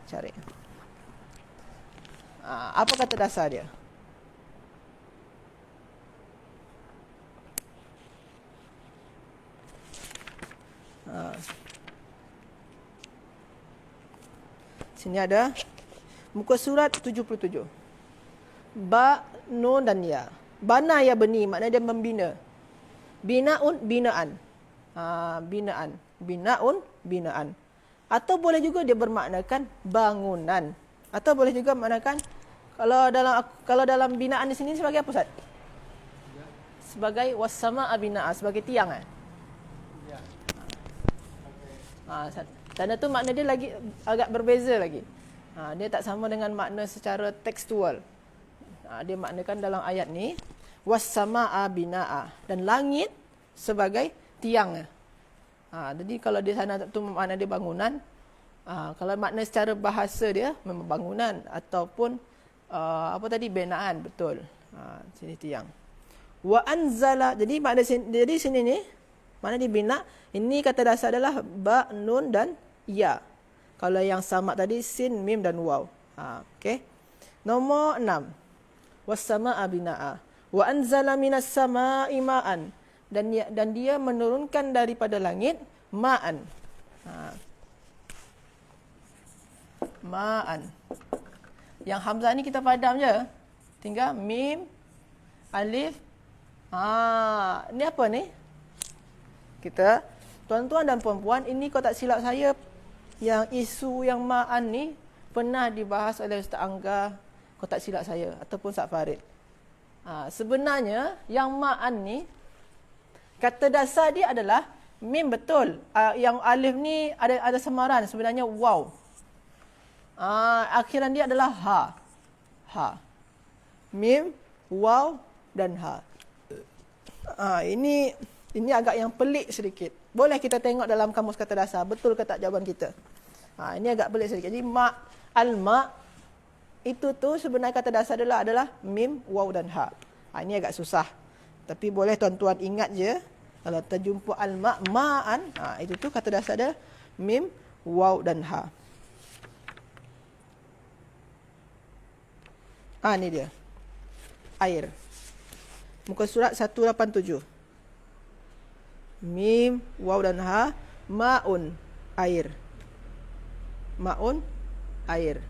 cari. Apa kata dasar dia? Sini ada muka surat 77. Ba, nun dan ya. Bana ya beni, maknanya dia membina. Binaun, binaan. Binaan. Binaun, binaan. Atau boleh juga dia bermaknakan bangunan. Atau boleh juga maknakan kalau dalam binaan di sini sebagai apa, Ustaz? sebagai was-samaa binaa, sebagai tiang tanda tu makna dia lagi agak berbeza lagi. Dia tak sama dengan makna secara tekstual. Dia maknakan dalam ayat ni was-samaa binaa, dan langit sebagai tiang. Jadi kalau di sana tu makna dia bangunan, kalau makna secara bahasa dia memang bangunan ataupun apa tadi, binaan, betul. Sini tiang. Wa anzala, jadi makna sini ni makna dia bina. Ini kata dasar adalah ba, nun dan ya. Kalau yang sama tadi sin, mim dan waw. Okey. Nombor 6. Was-samaa binaa. Wa anzala minas samaa'i ma'an. Dan dia menurunkan daripada langit ma'an. Ma'an. Yang hamzah ni kita padam je. Tinggal mim, alif. Ni apa ni? Kita, tuan-tuan dan puan-puan, ini kalau tak silap saya, yang isu yang ma'an ni pernah dibahas oleh Ustaz Angga, kalau tak silap saya, ataupun Ustaz Farid. Sebenarnya yang ma'an ni, kata dasar dia adalah mim, betul. Yang alif ni ada samaran, sebenarnya waw. Akhiran dia adalah ha. Mim, waw dan ha. Ini agak yang pelik sedikit. Boleh kita tengok dalam kamus kata dasar, betul ke tak jawapan kita. Ini agak pelik sedikit. Jadi al-ma itu tu sebenarnya kata dasar adalah mim, waw dan ha. Ini agak susah. Tapi boleh tuan-tuan ingat je, kalau terjumpa al-ma, ma'an, itu tu kata dasar dia mim, waw dan ha. Ni dia. Air. Muka surat 187. Mim, waw dan ha, ma'un, air. Ma'un, air.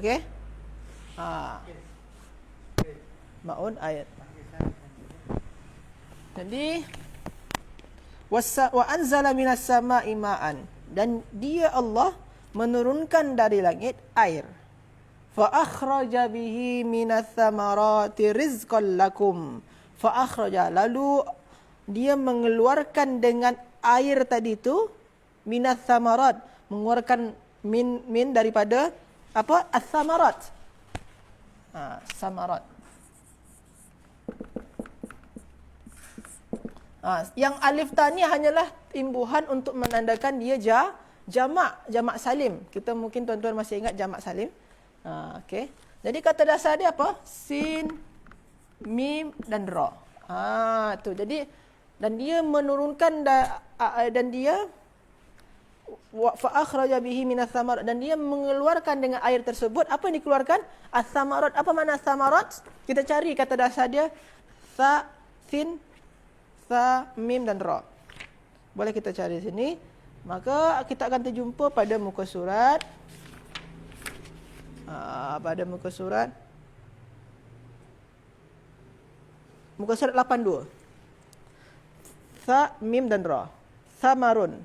Okey? Ma'un, air. Jadi wa anzala minas samaa'i ma'an, dan dia Allah menurunkan dari langit air. Fa akhraja bihi minats thamarati rizqan lakum. Fa akhraja, lalu dia mengeluarkan dengan air tadi tu minats thamarat, mengeluarkan min daripada apa? As-thamarat. Samarat. Yang alif ta ni hanyalah imbuhan untuk menandakan dia jamak salim. Kita mungkin tuan-tuan masih ingat jamak salim. Okey. Jadi kata dasar dia apa? Sin, mim dan ra. Tu. Jadi dan dia menurunkan dan dia fa akhraja bihi minas thamarat, dan dia mengeluarkan dengan air tersebut. Apa yang dikeluarkan? As-thamarat. Apa makna thamarat? Kita cari kata dasar dia, tha, sin, tha, mim dan ra. Boleh kita cari sini. Maka kita akan terjumpa pada muka surat muka surat 82. Tha, mim dan ra. Samarun.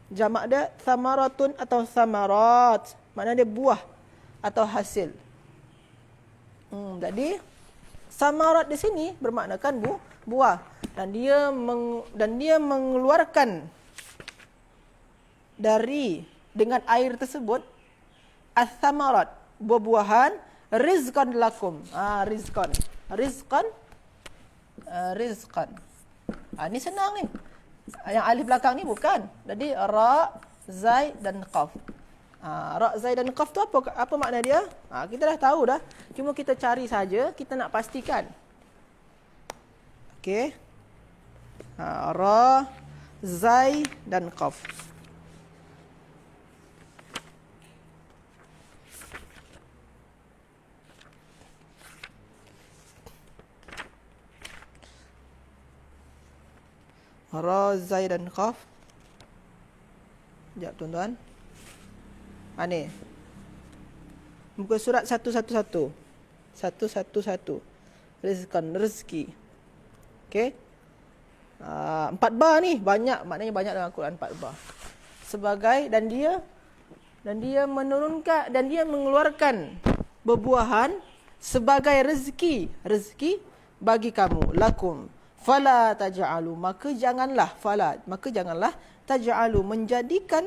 Jamak dia samaratun atau samarat. Maknanya dia buah atau hasil. Jadi samarat di sini bermaknakan buah, dan dia mengeluarkan dengan air tersebut as-samarat, buah-buahan, rizqan lakum. Rizqan. Ni senang ni. Yang alif belakang ni bukan. Jadi ra, zai dan qaf. Ra, zai dan qaf tu apa makna dia? Kita dah tahu dah. Cuma kita cari saja, kita nak pastikan. Okey. Ra, zai dan qaf. Ra, zai dan qaf. Sekejap tuan-tuan. Ni. Muka surat 111. 111. Rezeki. Okey. 4 bar ni banyak, maknanya banyak dalam Al-Quran 4 bar. Sebagai dan dia menurunkan dan dia mengeluarkan berbuahan sebagai rezeki bagi kamu, lakum. Fala taj'alu, maka janganlah taj'alu menjadikan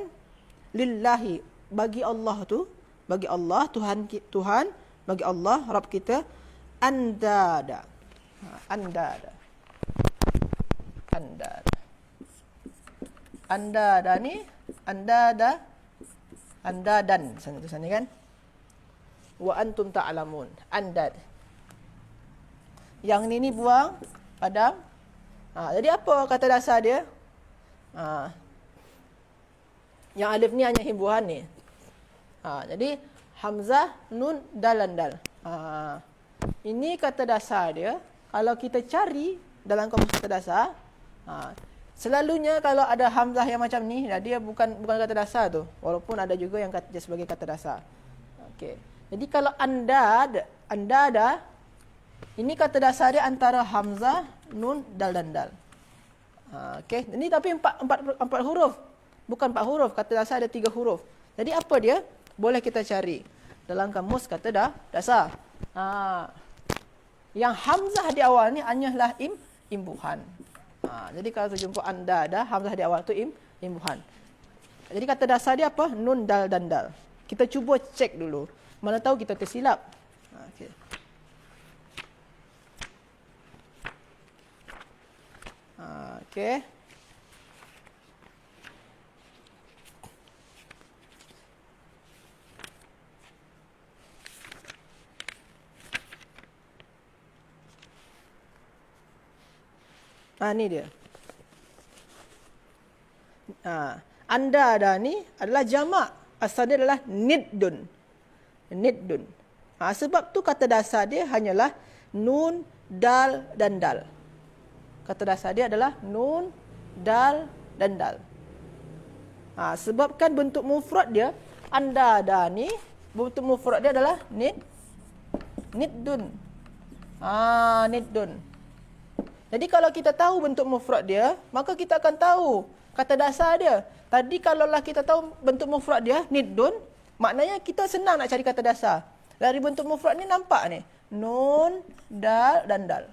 lillahi, bagi Allah tu, bagi Allah Tuhan, bagi Allah Rabb kita, andada. Andada. Andada ni, andadan sana kan. Wa antum ta'lamun. Andad. Yang ni buang padam. Jadi apa kata dasar dia? Yang alif ni hanya himbuhan ni. Jadi hamzah, nun, dal dan dal. Ini kata dasar dia. Kalau kita cari dalam kamus kata dasar, selalunya kalau ada hamzah yang macam ni, dia bukan kata dasar tu. Walaupun ada juga yang kata sebagai kata dasar. Okey. Jadi kalau andada, ini kata dasar dia antara hamzah, nun, dal dan dal. Okey. Ini tapi empat huruf. Bukan 4 huruf, kata dasar ada 3 huruf. Jadi apa dia? Boleh kita cari dalam kamus kata dasar. Yang hamzah di awal ni hanyalah imbuhan. Jadi kalau terjumpa anda ada hamzah di awal tu imbuhan. Jadi kata dasar dia apa? Nun, dal dan dal. Kita cuba cek dulu. Mana tahu kita tersilap. Okey. Okey. Ni dia. Anda ada ni adalah jamak. Asal dia adalah niddun. Niddun. Sebab tu kata dasar dia hanyalah nun, dal dan dal. Kata dasar dia adalah nun, dal dan dal. Sebabkan bentuk mufrad dia, anda ada ni, bentuk mufrad dia adalah niddun. Niddun. Jadi kalau kita tahu bentuk mufrad dia, maka kita akan tahu kata dasar dia. Tadi kalaulah kita tahu bentuk mufrad dia, niddun, maknanya kita senang nak cari kata dasar. Dari bentuk mufrad ni nampak ni, nun, dal dan dal.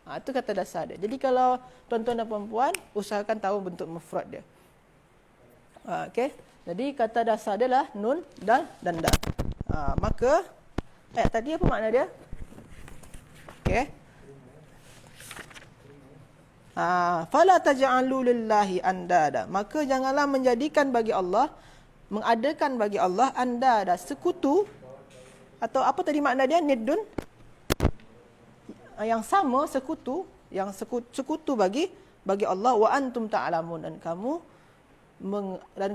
Itu kata dasar dia. Jadi kalau tuan-tuan dan puan-puan, usahakan tahu bentuk mufrad dia. Okey. Jadi kata dasar dia lah nun, dal dan dal. Maka ayat tadi apa makna dia? Okey. Fala taj'alu lillahi andada, maka janganlah menjadikan bagi Allah, mengadakan bagi Allah andada, sekutu, atau apa tadi makna dia? Niddun, yang sama, sekutu, yang sekutu bagi Allah. Wa antum ta'lamun, dan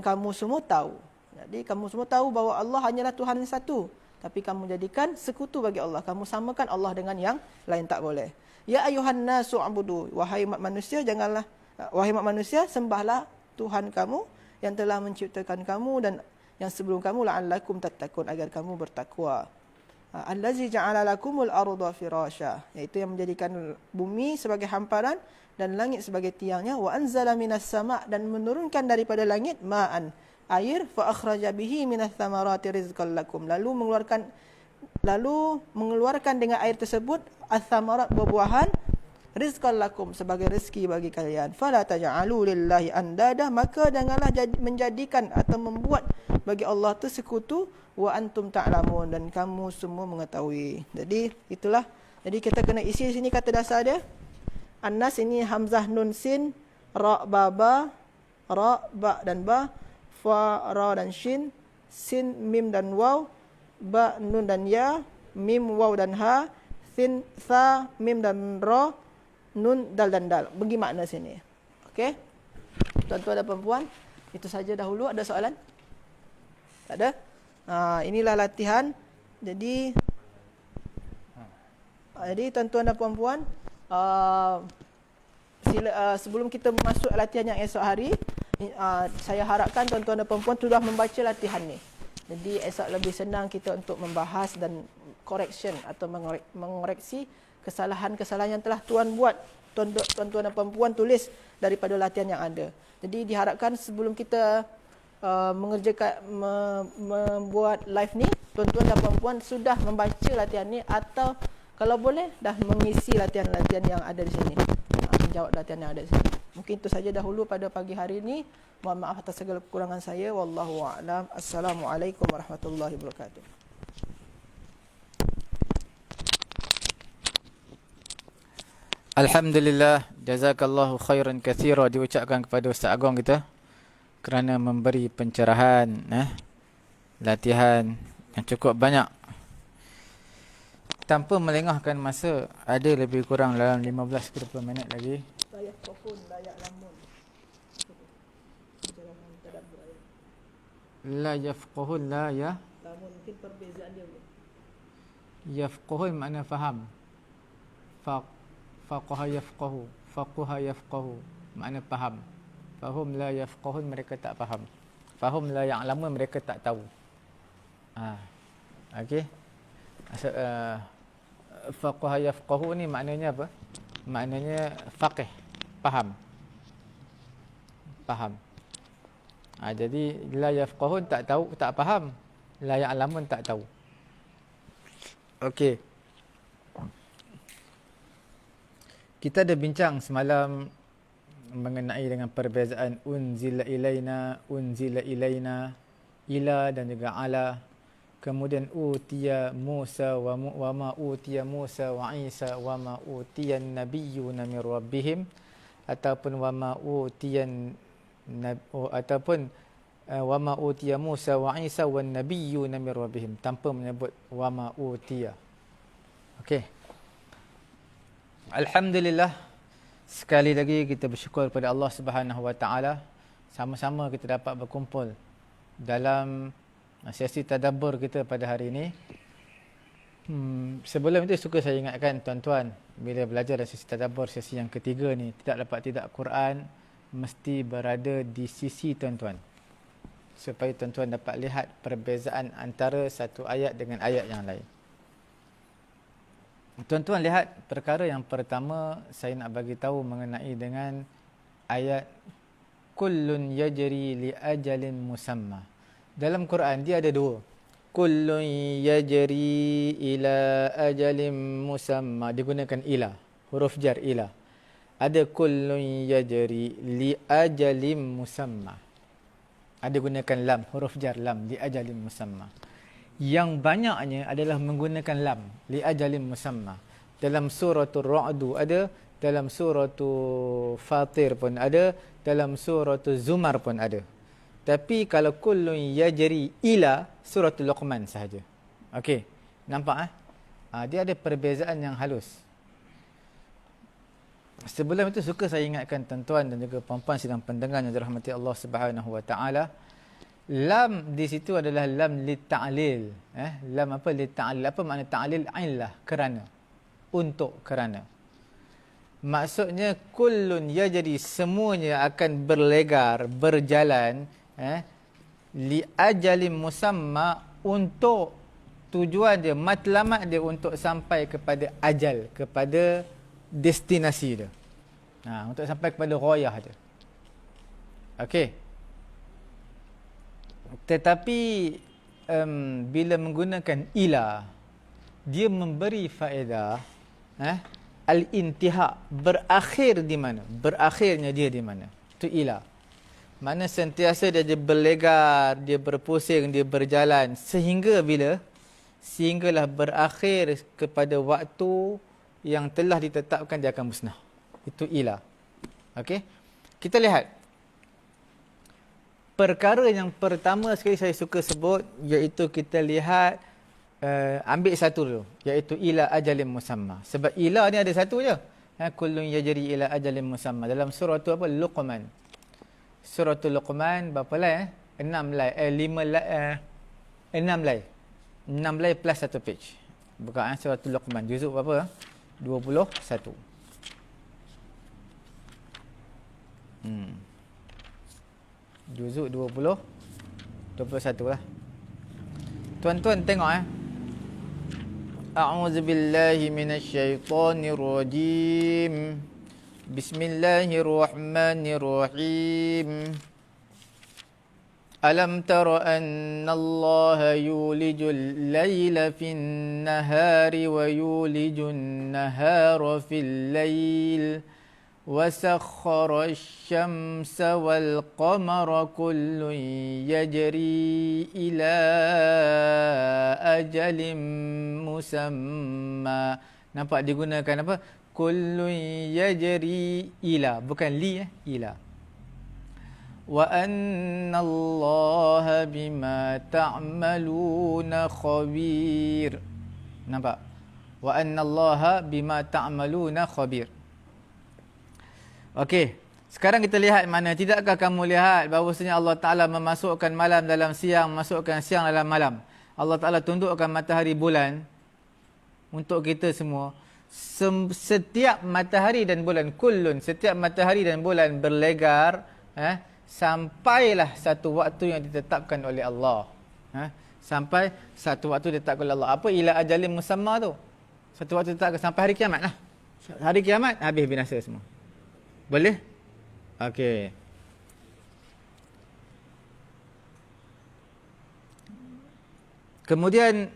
kamu semua tahu. Jadi kamu semua tahu bahawa Allah hanyalah Tuhan yang satu, tapi kamu jadikan sekutu bagi Allah, kamu samakan Allah dengan yang lain, tak boleh. Ya ayuhan nasu abudu, wahai umat manusia, sembahlah Tuhan kamu yang telah menciptakan kamu dan yang sebelum kamu, la'allakum tattaqun, agar kamu bertakwa. Allazi ja'ala lakumul arda firasya, iaitu yang menjadikan bumi sebagai hamparan dan langit sebagai tiangnya. Wa anzala minas sama', dan menurunkan daripada langit ma'an, air, fa akhraja bihi minas thamarati rizqan lakum, lalu mengeluarkan dengan air tersebut ath-thamarat, buah-buahan, rizqan lakum, sebagai rezeki bagi kalian. Fala taj'alu lillahi andada, maka janganlah menjadikan atau membuat bagi Allah tu sekutu, wa antum ta'lamun, dan kamu semua mengetahui. Jadi itulah. Jadi kita kena isi di sini kata dasar dia. An-nas ini hamzah, nun, sin, ra, ba, ra, ba dan ba, fa, ra dan shin, sin, mim dan waw, ba, nun dan ya, mim, waw dan ha, sin, tha, mim dan ra, nun, dal dan dal. Bagi makna sini. Okey. Tuan-tuan dan puan-puan, itu saja dahulu. Ada soalan? Tak ada? Inilah latihan. Jadi tuan-tuan dan puan-puan, sebelum kita masuk latihan yang esok hari, saya harapkan tuan-tuan dan puan-puan sudah membaca latihan ni. Jadi esok lebih senang kita untuk membahas dan correction atau mengoreksi kesalahan-kesalahan yang telah tuan buat, tuan-tuan dan puan-puan tulis daripada latihan yang ada. Jadi diharapkan sebelum kita membuat live ni, tuan-tuan dan puan-puan sudah membaca latihan ni, atau Kalau boleh dah mengisi latihan-latihan yang ada di sini. Menjawab latihan yang ada di sini. Mungkin itu saja dahulu pada pagi hari ini. Mohon maaf atas segala kekurangan saya. Wallahu a'lam. Assalamualaikum warahmatullahi wabarakatuh. Alhamdulillah, jazakallahu khairan katsira diucapkan kepada Ustaz Agong kita kerana memberi pencerahan, latihan yang cukup banyak. Tanpa melengahkan masa, ada lebih kurang dalam 15-20 minit lagi. Layak kofun, layak lamun. Pencerahan tadabbur ayat. La yafqahun la ya. Lamun mungkin perbezaan dia. Yafqahun makna faham. Faqaha yafqahu. Faqaha yafqahu makna faham. Fahum la yafqahun, mereka tak faham. Fahum la ya'lamun, mereka tak tahu. Okey. Faqaha yafqahu ni maknanya apa? Maknanya faqih, faham. Faham. Jadi la yafqahun tak tahu, tak faham. La ya'lamun tak tahu. Okey. Kita ada bincang semalam mengenai dengan perbezaan unzila ilaina, ila dan juga ala. Kemudian utiya Musa wa ma utiya Musa wa Isa wa ma utiya an-nabiyyuna min rabbihim, ataupun wa ma utiya wa ma utiya Musa wa Isa wan nabiyyuna min rabbihim tanpa menyebut wa ma utiya. Okey. Alhamdulillah, sekali lagi kita bersyukur kepada Allah Subhanahu Wa Taala, sama-sama kita dapat berkumpul dalam sesi tadabbur kita pada hari ini. Sebelum itu suka saya ingatkan tuan-tuan, bila belajar dalam sesi tadabbur, sesi yang ketiga ni, tidak Quran mesti berada di sisi tuan-tuan, supaya tuan-tuan dapat lihat perbezaan antara satu ayat dengan ayat yang lain. Tuan-tuan lihat, perkara yang pertama saya nak bagi tahu mengenai dengan ayat kullun yajri li ajalin musamma. Dalam Quran dia ada dua. Kullun yajri ila ajalin musamma, digunakan ila, huruf jar ila. Ada kullun yajri li ajalin musamma. Ada gunakan lam, huruf jar lam, li ajalin musamma. Yang banyaknya adalah menggunakan lam, li ajalin musamma. Dalam suratul Ra'du ada, dalam suratul Fatir pun ada, dalam suratul Zumar pun ada. Tapi kalau kullun yajri ila, suratul Luqman sahaja. Okey, nampak dia ada perbezaan yang halus. Sebelum itu suka saya ingatkan tuan-tuan dan juga puan-puan sidang pendengar yang dirahmati Allah Subhanahu Wa Taala. Lam di situ adalah lam li ta'lil. Lam apa? Li ta'lil. Apa makna ta'lil? Illah, kerana. Untuk, kerana. Maksudnya kullun ya, jadi semuanya akan berlegar, berjalan li ajalin musamma, untuk tujuan dia, matlamat dia untuk sampai kepada ajal, kepada destinasi dia. Untuk sampai kepada ghayah dia. Okey. Tetapi bila menggunakan ila, dia memberi faedah al-intihak, berakhir di mana? Berakhirnya dia di mana? Itu ila. Mana sentiasa dia berlegar, dia berpusing, dia berjalan sehingga bila? Sehinggalah berakhir kepada waktu yang telah ditetapkan dia akan musnah. Itu ila. Okey. Kita lihat. Perkara yang pertama sekali saya suka sebut, iaitu kita lihat, ambil satu dulu, iaitu ila ajalin musamma. Sebab ila ni ada satu je. Kullun yajri ila ajalin musamma. Dalam surah tu apa? Luqman. Suratul Luqman berapa lay? 6 lay. 5 lay. 6 lay. 6 lay plus 1 page. Buka suratul Luqman. Juzuk berapa? 21. Juzuk 21 lah. Tuan-tuan tengok A'udzubillahi minasyaitonirrajim. Bismillahirrahmanirrahim. Alam tara anna Allah yulijul layla fin nahari wa yulijun nahara fil layl wa sakhkhara asy-syamsa wal qamara kullun yajri ila ajalin musamma. Nampak digunakan apa? Kullun yajri ila, bukan li, ila. Wa anna Allah bima ta'maluna khabir. Nampak? Wa anna Allah bima ta'maluna khabir. Okey, sekarang kita lihat mana. Tidakkah kamu lihat bahawasanya Allah Ta'ala memasukkan malam dalam siang, memasukkan siang dalam malam. Allah Ta'ala tundukkan matahari bulan untuk kita semua. Setiap matahari dan bulan, kullun, setiap matahari dan bulan berlegar, sampailah satu waktu yang ditetapkan oleh Allah. Sampai satu waktu ditetapkan oleh Allah. Apa ila ajalin musamma tu? Satu waktu ditetapkan sampai hari kiamat lah. Hari kiamat habis binasa semua. Boleh? Okey. Kemudian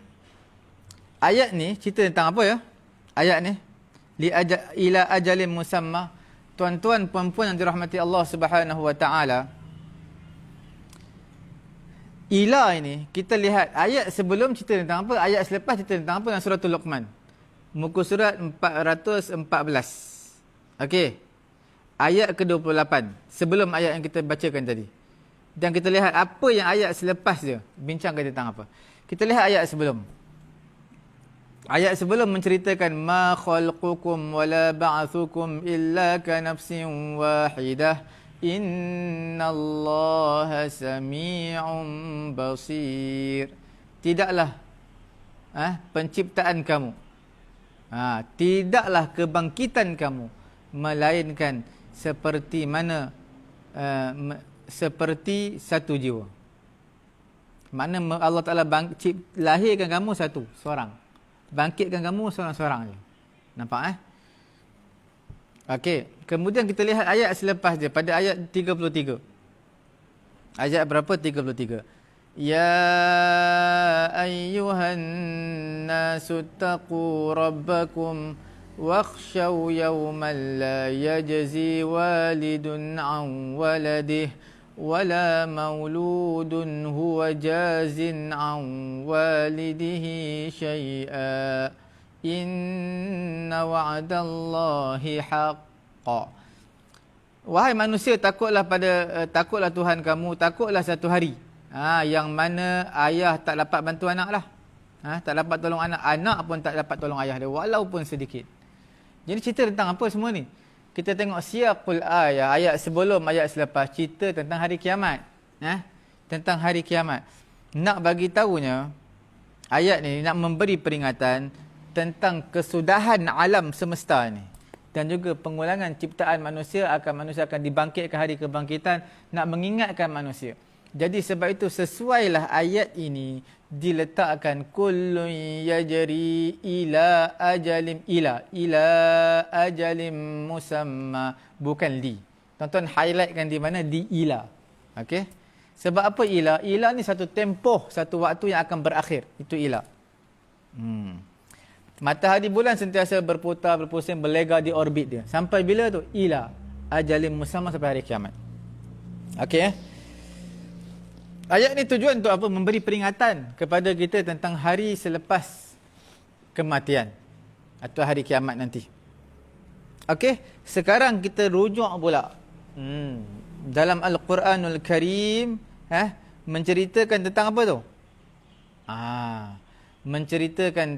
ayat ni cerita tentang apa ya? Ayat ni ila ajalin musamma. Tuan-tuan puan-puan yang dirahmati Allah Subhanahu wa taala. Ila ini kita lihat ayat sebelum cerita tentang apa? Ayat selepas cerita tentang apa? Dalam surah Luqman. Muka surat 414. Okey. Ayat ke-28 sebelum ayat yang kita bacakan tadi. Dan kita lihat apa yang ayat selepas dia bincangkan tentang apa. Kita lihat ayat sebelum. Ayat sebelum menceritakan ma khalqukum wala ba'thukum illa ka nafsin wahidah innallaha sami'un basir. Tidaklah penciptaan kamu, tidaklah kebangkitan kamu melainkan seperti mana seperti satu jiwa. Makna Allah Ta'ala lahirkan kamu satu, seorang. Bangkitkan kamu seorang-seorang je. Nampak Okey, kemudian kita lihat ayat selepas dia pada ayat 33. Ayat berapa? 33. Ya ayyuhan nasu taqu rabbakum wakhshaw yawman la yajzi walidun an waladih wala mauludun huwa jazin an walidihi syai'a inna wa'dallahi haqqa. Wahai manusia, takutlah Tuhan kamu, takutlah satu hari yang mana ayah tak dapat bantu anak lah. Tak dapat tolong anak, anak pun tak dapat tolong ayah dia walaupun sedikit. Jadi cerita tentang apa semua ni? Kita tengok siyaqul ayat sebelum ayat selepas cerita tentang hari kiamat. Tentang hari kiamat. Nak bagi tahunya ayat ni nak memberi peringatan tentang kesudahan alam semesta ni dan juga pengulangan ciptaan manusia akan dibangkitkan hari kebangkitan, nak mengingatkan manusia. Jadi sebab itu sesuailah ayat ini diletakkan kullun yajri ila ajalim musamma, bukan li. Tuan-tuan highlightkan di mana? Di ila. Okey. Sebab apa ila? Ila ni satu tempoh, satu waktu yang akan berakhir. Itu ila. Matahari bulan sentiasa berputar, berpusing, berlegar di orbit dia. Sampai bila tu? Ila ajalim musamma, sampai hari kiamat. Okey Ayat ni tujuan untuk apa? Memberi peringatan kepada kita tentang hari selepas kematian atau hari kiamat nanti. Okey, sekarang kita rujuk pula. Dalam Al-Quranul Karim, menceritakan tentang apa tu? Menceritakan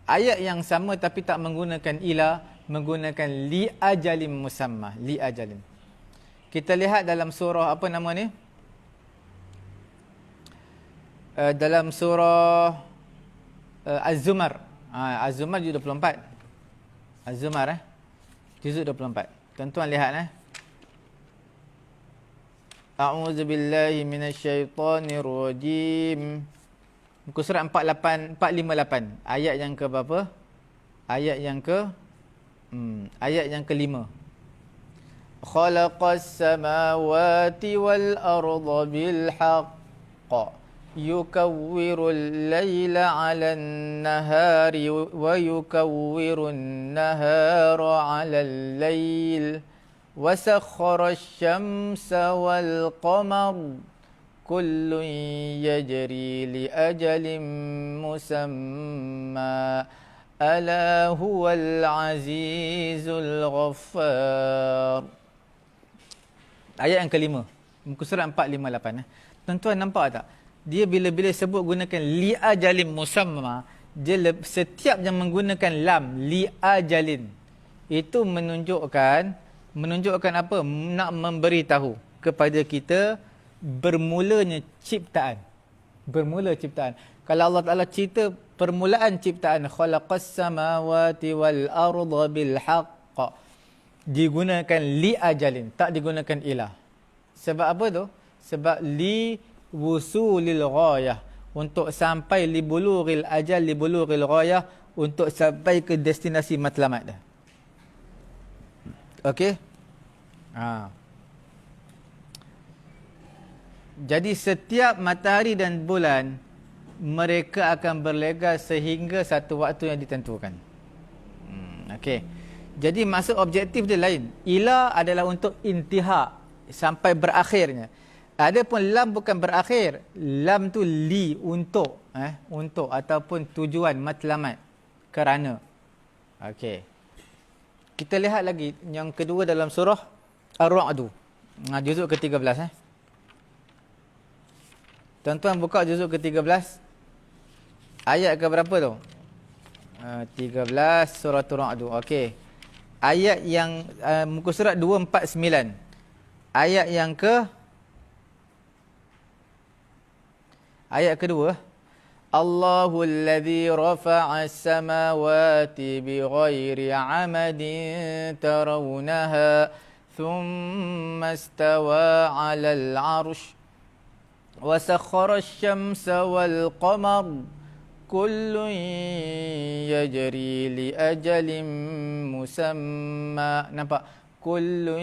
ayat yang sama tapi tak menggunakan ila, menggunakan li ajalim musamma, li ajalin. Kita lihat dalam surah apa nama ni? Dalam surah Az-Zumar. Az-Zumar juzuk 24. Az-Zumar juzuk 24. Tuan-tuan lihat A'udzu billahi minasyaitonir rajim. Muka surat 458. Ayat yang ke berapa? Ayat yang ke 5. khalaqas samawati wal arda bil haqq yukawwirul laila 'alan nahari wa yukawwirun nahara 'alal lail wa sakhkhara asy-syamsa wal qamar kullun yajri li ajalin musamma ala huwal azizul ghaffar. Ayat yang kelima, muka surat 458. Tuan-tuan nampak tak? Dia bila-bila sebut gunakan li ajalin musamma, dia setiap yang menggunakan lam li ajalin, itu menunjukkan apa? Nak memberitahu kepada kita bermulanya ciptaan. Bermula ciptaan. Kalau Allah Ta'ala cerita permulaan ciptaan, khalaqas samawati wal arda bil haqq, digunakan li ajalin, tak digunakan ilah. Sebab apa tu? Sebab li wusulil ghayah, untuk sampai li bulughil ajal, li bulughil ghayah, untuk sampai ke destinasi matlamat dah. Okey? Jadi setiap matahari dan bulan, mereka akan berlega sehingga satu waktu yang ditentukan. Okey. Jadi maksud objektif dia lain. Ila adalah untuk intihak, sampai berakhirnya. Adapun lam bukan berakhir. Lam tu li, untuk, untuk ataupun tujuan, matlamat, kerana. Okey. Kita lihat lagi yang kedua dalam surah Ar-Ra'd. Juzuk ke-13. Tuan-tuan buka juzuk ke-13. Ayat ke berapa tu? 13 surah Ar-Ra'd. Okey. Ayat yang muka surat 249. Ayat yang ayat kedua. Allahul ladzi rafa'a as-samawati bighairi 'amadin tarawnaha thumma istawa 'alal 'arsy wa sakhkhara asy-syamsa wal qamar kullun yajri li ajalin musamma. Nampak? Kullun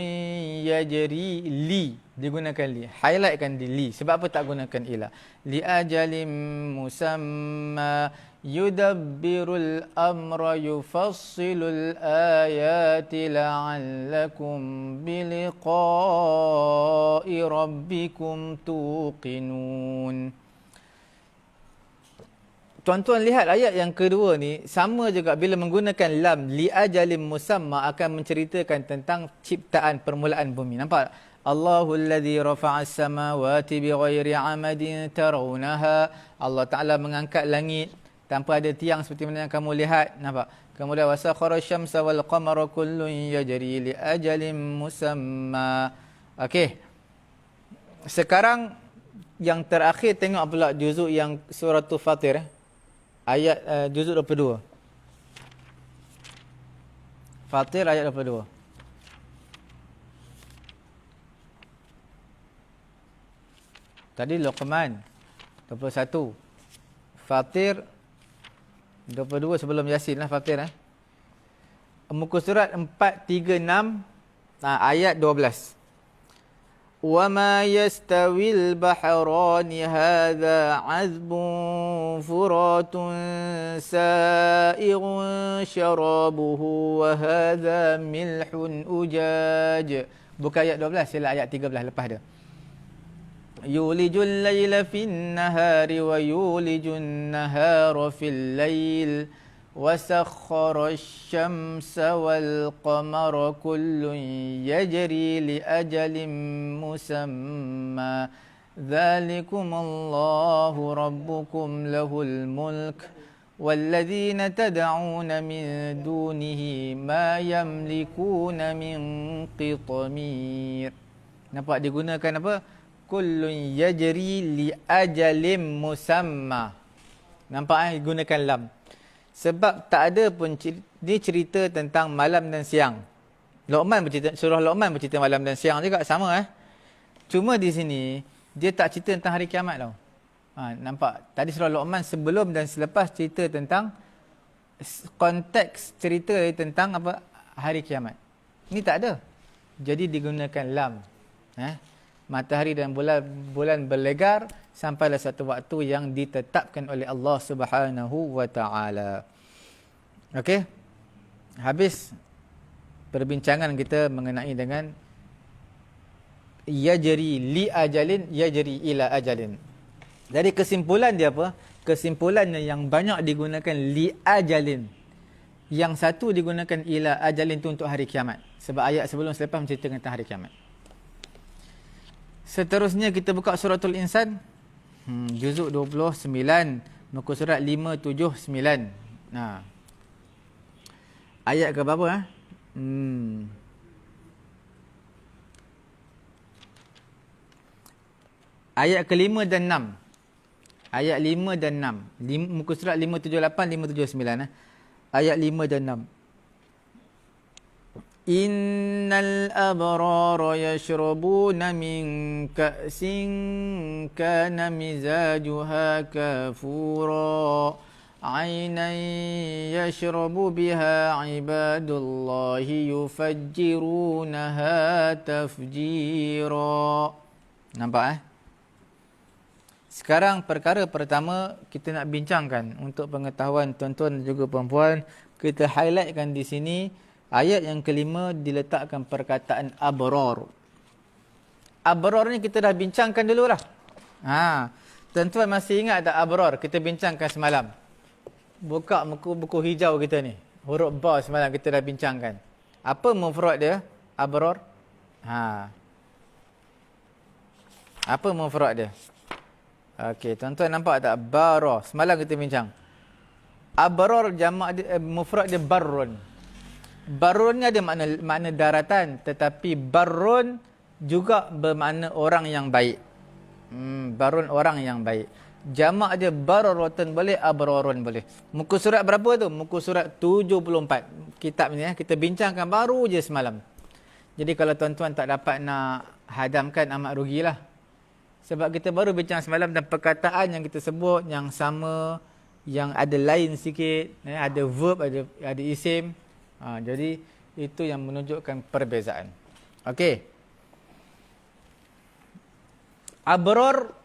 yajri li, digunakan li. Highlightkan di li. Sebab apa tak gunakan ilah? Li ajalin musamma yudabbirul amra yufassilul ayati la'allakum biliqa'i rabbikum tuqinun. Tuan-tuan lihat ayat yang kedua ni, sama juga bila menggunakan lam li ajalin musamma, akan menceritakan tentang ciptaan permulaan bumi. Nampak? Allahul ladzi rafa'as samawati bighairi 'amadin tarawnaha. Allah Taala mengangkat langit tanpa ada tiang seperti mana yang kamu lihat. Nampak? Kemudian wasakhara asy-syamsa wal qamara kullun yajri li ajalin musamma. Okey. Sekarang yang terakhir, tengok pula juzuk yang suratul Fatir. Ayat juzuk 22. Fatir ayat 22. Tadi Luqman 21. Fatir 22 sebelum Yasin lah Fatir. Muka surat 436 ayat 12. وَمَا يَسْتَوِي الْبَحْرَانِ هَذَا عَذْبٌ فُرَاتٌ سَائِغٌ شَرَابُهُ وَهَذَا مِلْحٌ أُجَاجٌ. Bukan ayat 12, sila ayat 13 lepas dia. يُولِجُ اللَّيْلَ فِي النَّهَارِ وَيُولِجُ النَّهَارَ فِي اللَّيْلِ وَسَخَّرَ الشَّمْسَ وَالْقَمَرَ كُلٌّ يَجْرِي لِأَجَلٍ مُّسَمًّى ذَلِكُمُ اللَّهُ رَبُّكُمْ لَهُ الْمُلْكُ وَالَّذِينَ تَدْعُونَ مِن دُونِهِ مَا يَمْلِكُونَ مِن قِطْمِيرٍ. Nampak digunakan apa? Kullun yajri li ajalin musamma. Nampak gunakan lam. Sebab tak ada pun ni cerita tentang malam dan siang. Luqman bercerita, surah Luqman bercerita malam dan siang juga, sama Cuma di sini dia tak cerita tentang hari kiamat tau. Nampak? Tadi surah Luqman sebelum dan selepas cerita tentang konteks cerita tentang apa? Hari kiamat. Ni tak ada. jadi digunakan lam. Matahari dan bulan berlegar sampailah satu waktu yang ditetapkan oleh Allah Subhanahu wa taala. Okey. Habis perbincangan kita mengenai dengan yajri li ajalin yajri ila ajalin. Jadi kesimpulan dia apa? Kesimpulannya yang banyak digunakan li ajalin. Yang satu digunakan ila ajalin itu untuk hari kiamat. Sebab ayat sebelum selepas menceritakan tentang hari kiamat. Seterusnya kita buka suratul insan. Juzuk 29, muka surat 579. Nah. Ayat ke berapa? Ayat ke-5 dan 6. Ayat 5 dan 6. Muka surat 578, 579. Ayat 5 dan 6. Innal abrara yashrabuna min ka'sin kana mizajuha kafura. Ainan yashrabu biha ibadullahi yufajjirunaha tafjira. Nampak Sekarang perkara pertama kita nak bincangkan untuk pengetahuan tuan-tuan dan juga puan-puan, kita highlightkan di sini ayat yang kelima diletakkan perkataan abrar. Abrar ni kita dah bincangkan dululah. Tuan-tuan masih ingat tak abrar kita bincangkan semalam? Buka buku hijau kita ni. Huruf ba semalam kita dah bincangkan. Apa mufrad dia? Abrar. Apa mufrad dia? Okey, tuan-tuan nampak tak? Bara. Semalam kita bincang. Abrar jamak dia, mufrad dia barrun. Barrun ni ada makna daratan, tetapi barrun juga bermakna orang yang baik. Barrun orang yang baik. Jamak dia bararun boleh, abrarun boleh. Muka surat berapa tu? Muka surat 74. Kitab ni kita bincangkan baru je semalam. Jadi kalau tuan-tuan tak dapat nak hadamkan, amat rugilah. Sebab kita baru bincang semalam dan perkataan yang kita sebut yang sama, yang ada lain sikit, ada verb, ada isim. Jadi itu yang menunjukkan perbezaan. Okey. Abrar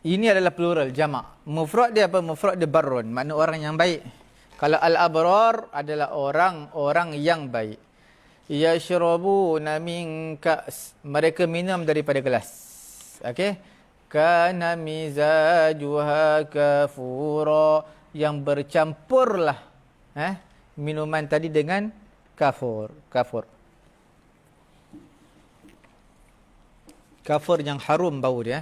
ini adalah plural, jamak. Mufrad dia apa? Mufrad dia barrun, makna orang yang baik. Kalau al-abrar adalah orang-orang yang baik. Yashrabuna min ka's, mereka minum daripada gelas. Okey. Kana mizajuha kafura, yang bercampurlah minuman tadi dengan kafur. Kafur yang harum bau dia.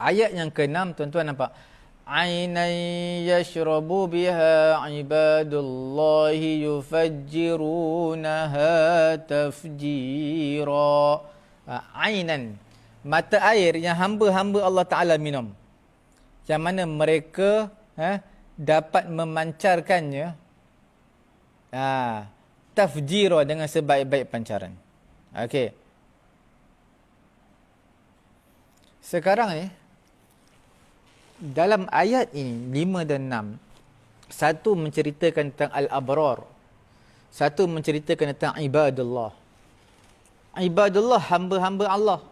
Ayat yang ke-6 tuan-tuan nampak. Ainan yashrabu biha ibadullahi yufajjirunaha tafjira. Ainan, mata air yang hamba-hamba Allah Ta'ala minum. Yang mana mereka dapat memancarkannya tafjira, dengan sebaik-baik pancaran. Okey. Sekarang ni dalam ayat ini 5 dan 6, satu menceritakan tentang al-abrar, satu menceritakan tentang ibadullah. Ibadullah, hamba-hamba Allah.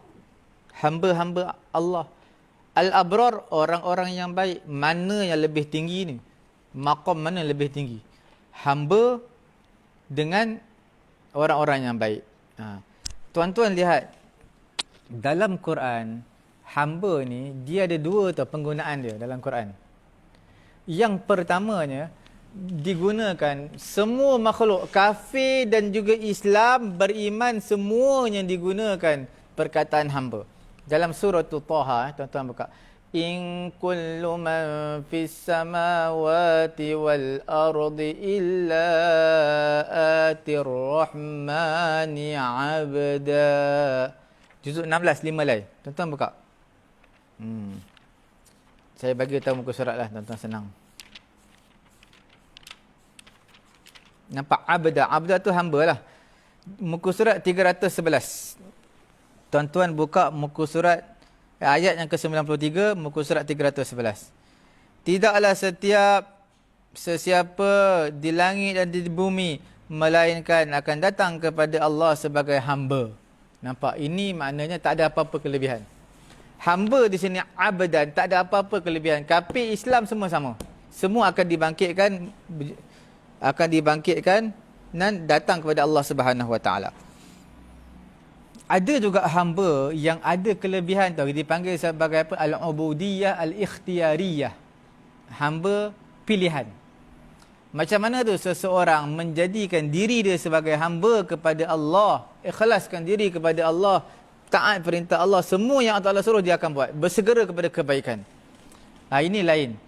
Hamba-hamba Allah. Al-abrar, orang-orang yang baik. Mana yang lebih tinggi ni? Maqam mana yang lebih tinggi? Hamba dengan orang-orang yang baik. Tuan-tuan lihat, dalam Quran, hamba ni dia ada dua penggunaan dia dalam Quran. Yang pertamanya digunakan semua makhluk, kafir dan juga Islam, beriman, semuanya digunakan perkataan hamba. Dalam surah Taha, tuan-tuan buka. In kullu man fis samawati wal ardi illa atir rahmani abda. Juzuk 16, 5 lai. Tuan-tuan buka. Saya bagi tahu muka surat lah, tuan-tuan, senang. Nampak abda. Abda tu hamba lah. Muka surat 311. Tuan-tuan buka muka surat ayat yang ke-93, muka surat 311. Tidaklah setiap sesiapa di langit dan di bumi melainkan akan datang kepada Allah sebagai hamba. Nampak? Ini maknanya tak ada apa-apa kelebihan. Hamba di sini abdan, tak ada apa-apa kelebihan. Kafir Islam semua sama. Semua akan dibangkitkan dan datang kepada Allah Subhanahu Wa Taala. Ada juga hamba yang ada kelebihan tau, dipanggil sebagai apa? Al-ubudiyah al-ikhtiyariyah. Hamba pilihan. Macam mana tu seseorang menjadikan diri dia sebagai hamba kepada Allah, ikhlaskan diri kepada Allah, taat perintah Allah, semua yang Allah suruh dia akan buat, bersegera kepada kebaikan. Ini lain.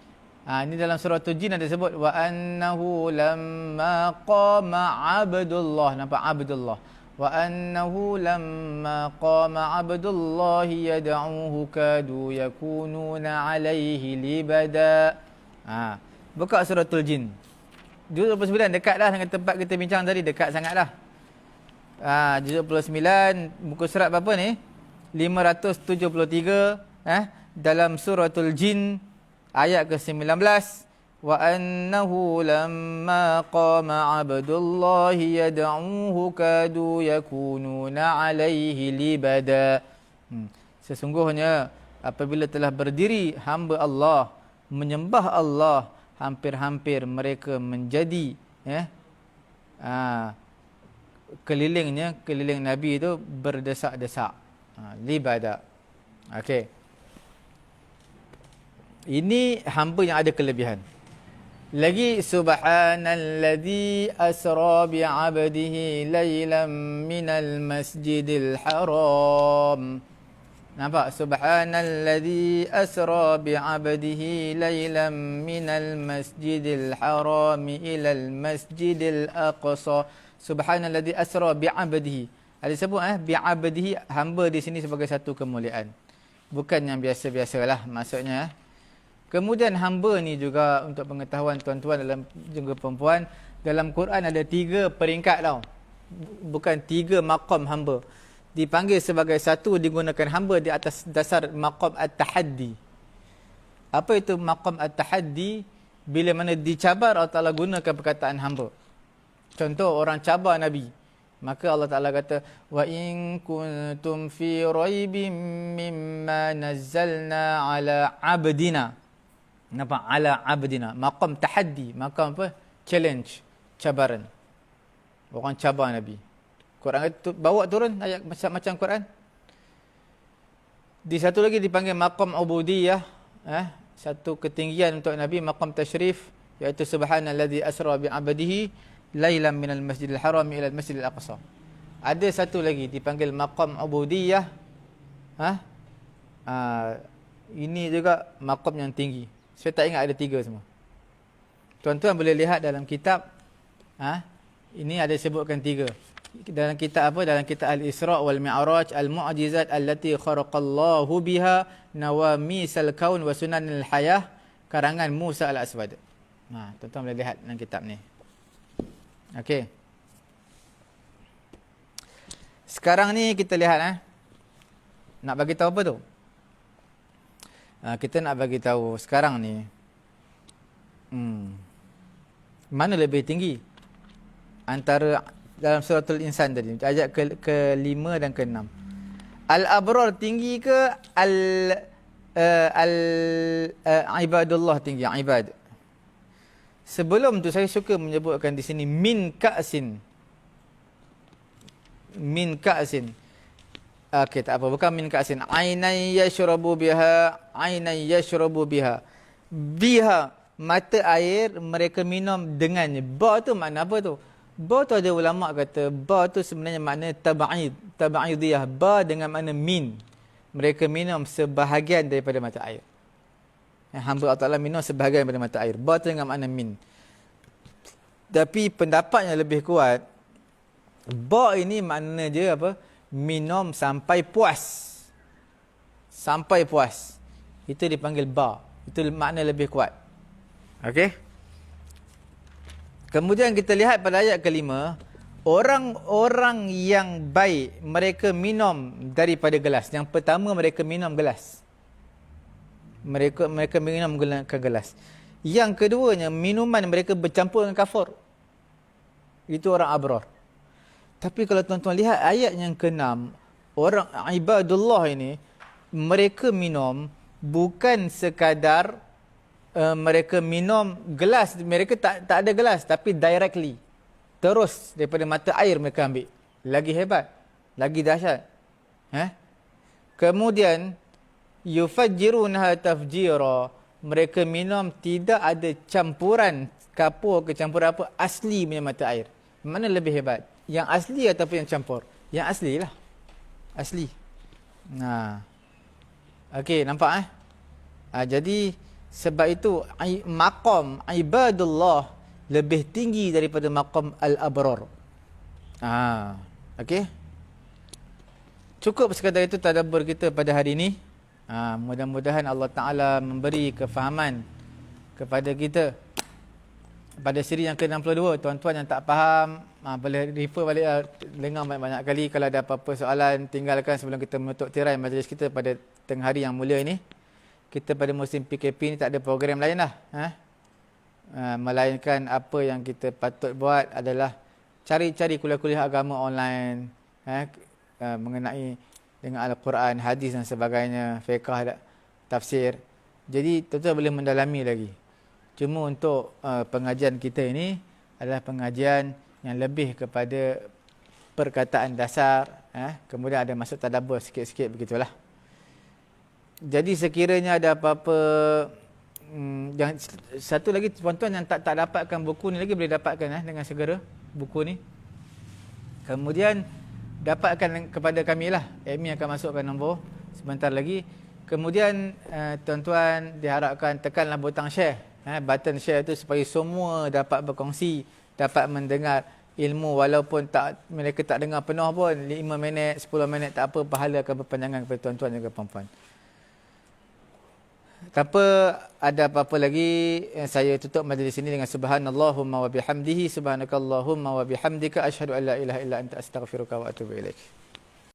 Ini dalam surah Al-Jin ada sebut wa annahu lamma qama abdullah, nampak abdullah. Wa annahu lamma qama abdullah yad'uhu kadu yakununa alaihi libada. Buka surah Al-Jin. Juz 29 dekat dah dengan tempat kita bincang tadi, dekat sangat dah. Juz 29 muka surat berapa ni? 573 dalam suratul Jin ayat ke-19. Wa annahu lamma qama abdullah yad'uhu kadu yakununa alaihi libada. Sesungguhnya apabila telah berdiri hamba Allah menyembah Allah, hampir-hampir mereka menjadi keliling Nabi itu berdesak-desak. Libada. Okey. Ini hamba yang ada kelebihan. Lagi subhanalladzi asra bi 'abdihi lailan minal masjidil haram. Nampak? Subhanalladzi asra bi'abdihi laylan minal masjidil harami ilal masjidil aqsa. Subhanalladzi asra bi'abdihi. Ada sebut bi'abdihi, hamba di sini sebagai satu kemuliaan. Bukan yang biasa-biasalah maksudnya. Kemudian hamba ni juga untuk pengetahuan tuan-tuan dalam juga perempuan, dalam Quran ada 3 peringkat tau. Bukan 3 maqam hamba. Dipanggil sebagai satu, digunakan hamba di atas dasar maqam at-tahaddi. Apa itu maqam at-tahaddi? Bila mana dicabar, Allah Ta'ala gunakan perkataan hamba. Contoh, orang cabar Nabi. Maka Allah Ta'ala kata, wa in kuntum fi raibim mimma nazzalna ala abdina. Nampak? Ala abdina. Maqam tahaddi. Maqam apa? Challenge. Cabaran. Orang cabar Nabi. Quran bawa turun ayat macam Quran. Di satu lagi dipanggil maqam ubudiyah, satu ketinggian untuk Nabi, maqam tashrif, iaitu subhanalladzi asra bi 'abdihi lailan minal masjidil haram ila al masjidil aqsa. Ada satu lagi dipanggil maqam ubudiyah. Ini juga maqam yang tinggi. Saya tak ingat ada 3 semua. Tuan-tuan boleh lihat dalam kitab, ini ada sebutkan 3. Dalam kitab apa? Dalam kitab Al-Isra' wal Mi'raj, Al-Mu'jizat allati kharaqallahu biha nawamisal kaun wa sunanil hayah, karangan Musa Al-Aswad. Tuan-tuan boleh lihat dalam kitab ni. Okey. Sekarang ni kita lihat nak bagi tahu apa tu? Kita nak bagi tahu sekarang ni mana lebih tinggi antara dalam suratul Insan tadi, ayat ke-5 dan ke-6. Al-abrar tinggi ke ibadullah tinggi, ibad. Sebelum tu saya suka menyebutkan di sini min ka'sin. Min ka'sin. Okey, tak apa, bukan min ka'sin. Ainan yashrabu biha, ainan yashrabu biha. Biha, mata air mereka minum dengannya. Ba tu makna apa tu? Ba tu ada ulama kata ba tu sebenarnya makna tab'idiyah. Ba dengan makna min. Mereka minum sebahagian daripada mata air. Hamba Allah Ta'ala minum sebahagian daripada mata air. Ba tu dengan makna min. Tapi pendapat yang lebih kuat, ba ini makna je apa? Minum sampai puas. Sampai puas. Itu dipanggil ba. Itu makna lebih kuat. Okey? Kemudian kita lihat pada ayat ke-5, orang-orang yang baik mereka minum daripada gelas. Yang pertama mereka minum gelas. Mereka minum ke gelas. Yang keduanya, minuman mereka bercampur dengan kafur. Itu orang abrar. Tapi kalau tuan-tuan lihat ayat yang ke-6, orang ibadullah ini, mereka minum bukan sekadar mereka minum gelas, mereka tak ada gelas, tapi directly. Terus daripada mata air mereka ambil. Lagi hebat, lagi dahsyat. Kemudian yufajjirunaha tafjira. Mereka minum tidak ada campuran kapur ke campur apa, asli punya mata air. Mana lebih hebat? Yang asli ataupun yang campur? Yang asli lah. Asli. Nah. Okey, nampak jadi sebab itu maqam ibadullah lebih tinggi daripada maqam al-abrar. Okey. Cukup sekadar itu tadabbur kita pada hari ini. Mudah-mudahan Allah Ta'ala memberi kefahaman kepada kita. Pada siri yang ke-62, tuan-tuan yang tak faham, boleh refer balik, dengar banyak-banyak kali. Kalau ada apa-apa soalan, tinggalkan sebelum kita menutup tirai majlis kita pada tengah hari yang mulia ini. Kita pada musim PKP ni tak ada program lain lah. Melainkan apa yang kita patut buat adalah cari-cari kuliah-kuliah agama online. Mengenai dengan Al-Quran, hadis dan sebagainya, fiqh, tafsir. Jadi tuan-tuan boleh mendalami lagi. Cuma untuk pengajian kita ini adalah pengajian yang lebih kepada perkataan dasar, kemudian ada masuk tadabbur sikit-sikit begitulah. Jadi sekiranya ada apa-apa, satu lagi tuan-tuan yang tak dapatkan buku ni lagi boleh dapatkan dengan segera buku ni. Kemudian dapatkan kepada kami lah. Admin akan masukkan nombor sebentar lagi. Kemudian tuan-tuan diharapkan tekanlah butang share. Button share tu supaya semua dapat berkongsi, dapat mendengar ilmu walaupun mereka tak dengar penuh pun. 5 minit, 10 minit tak apa, pahala akan berpanjangan kepada tuan-tuan dan puan-puan. Tanpa ada apa-apa lagi, saya tutup majlis ini dengan subhanallahumma wa bihamdihi, subhanakallahumma wa bihamdika, asyhadu an la ilaha illa anta astaghfiruka wa atubu ilaik.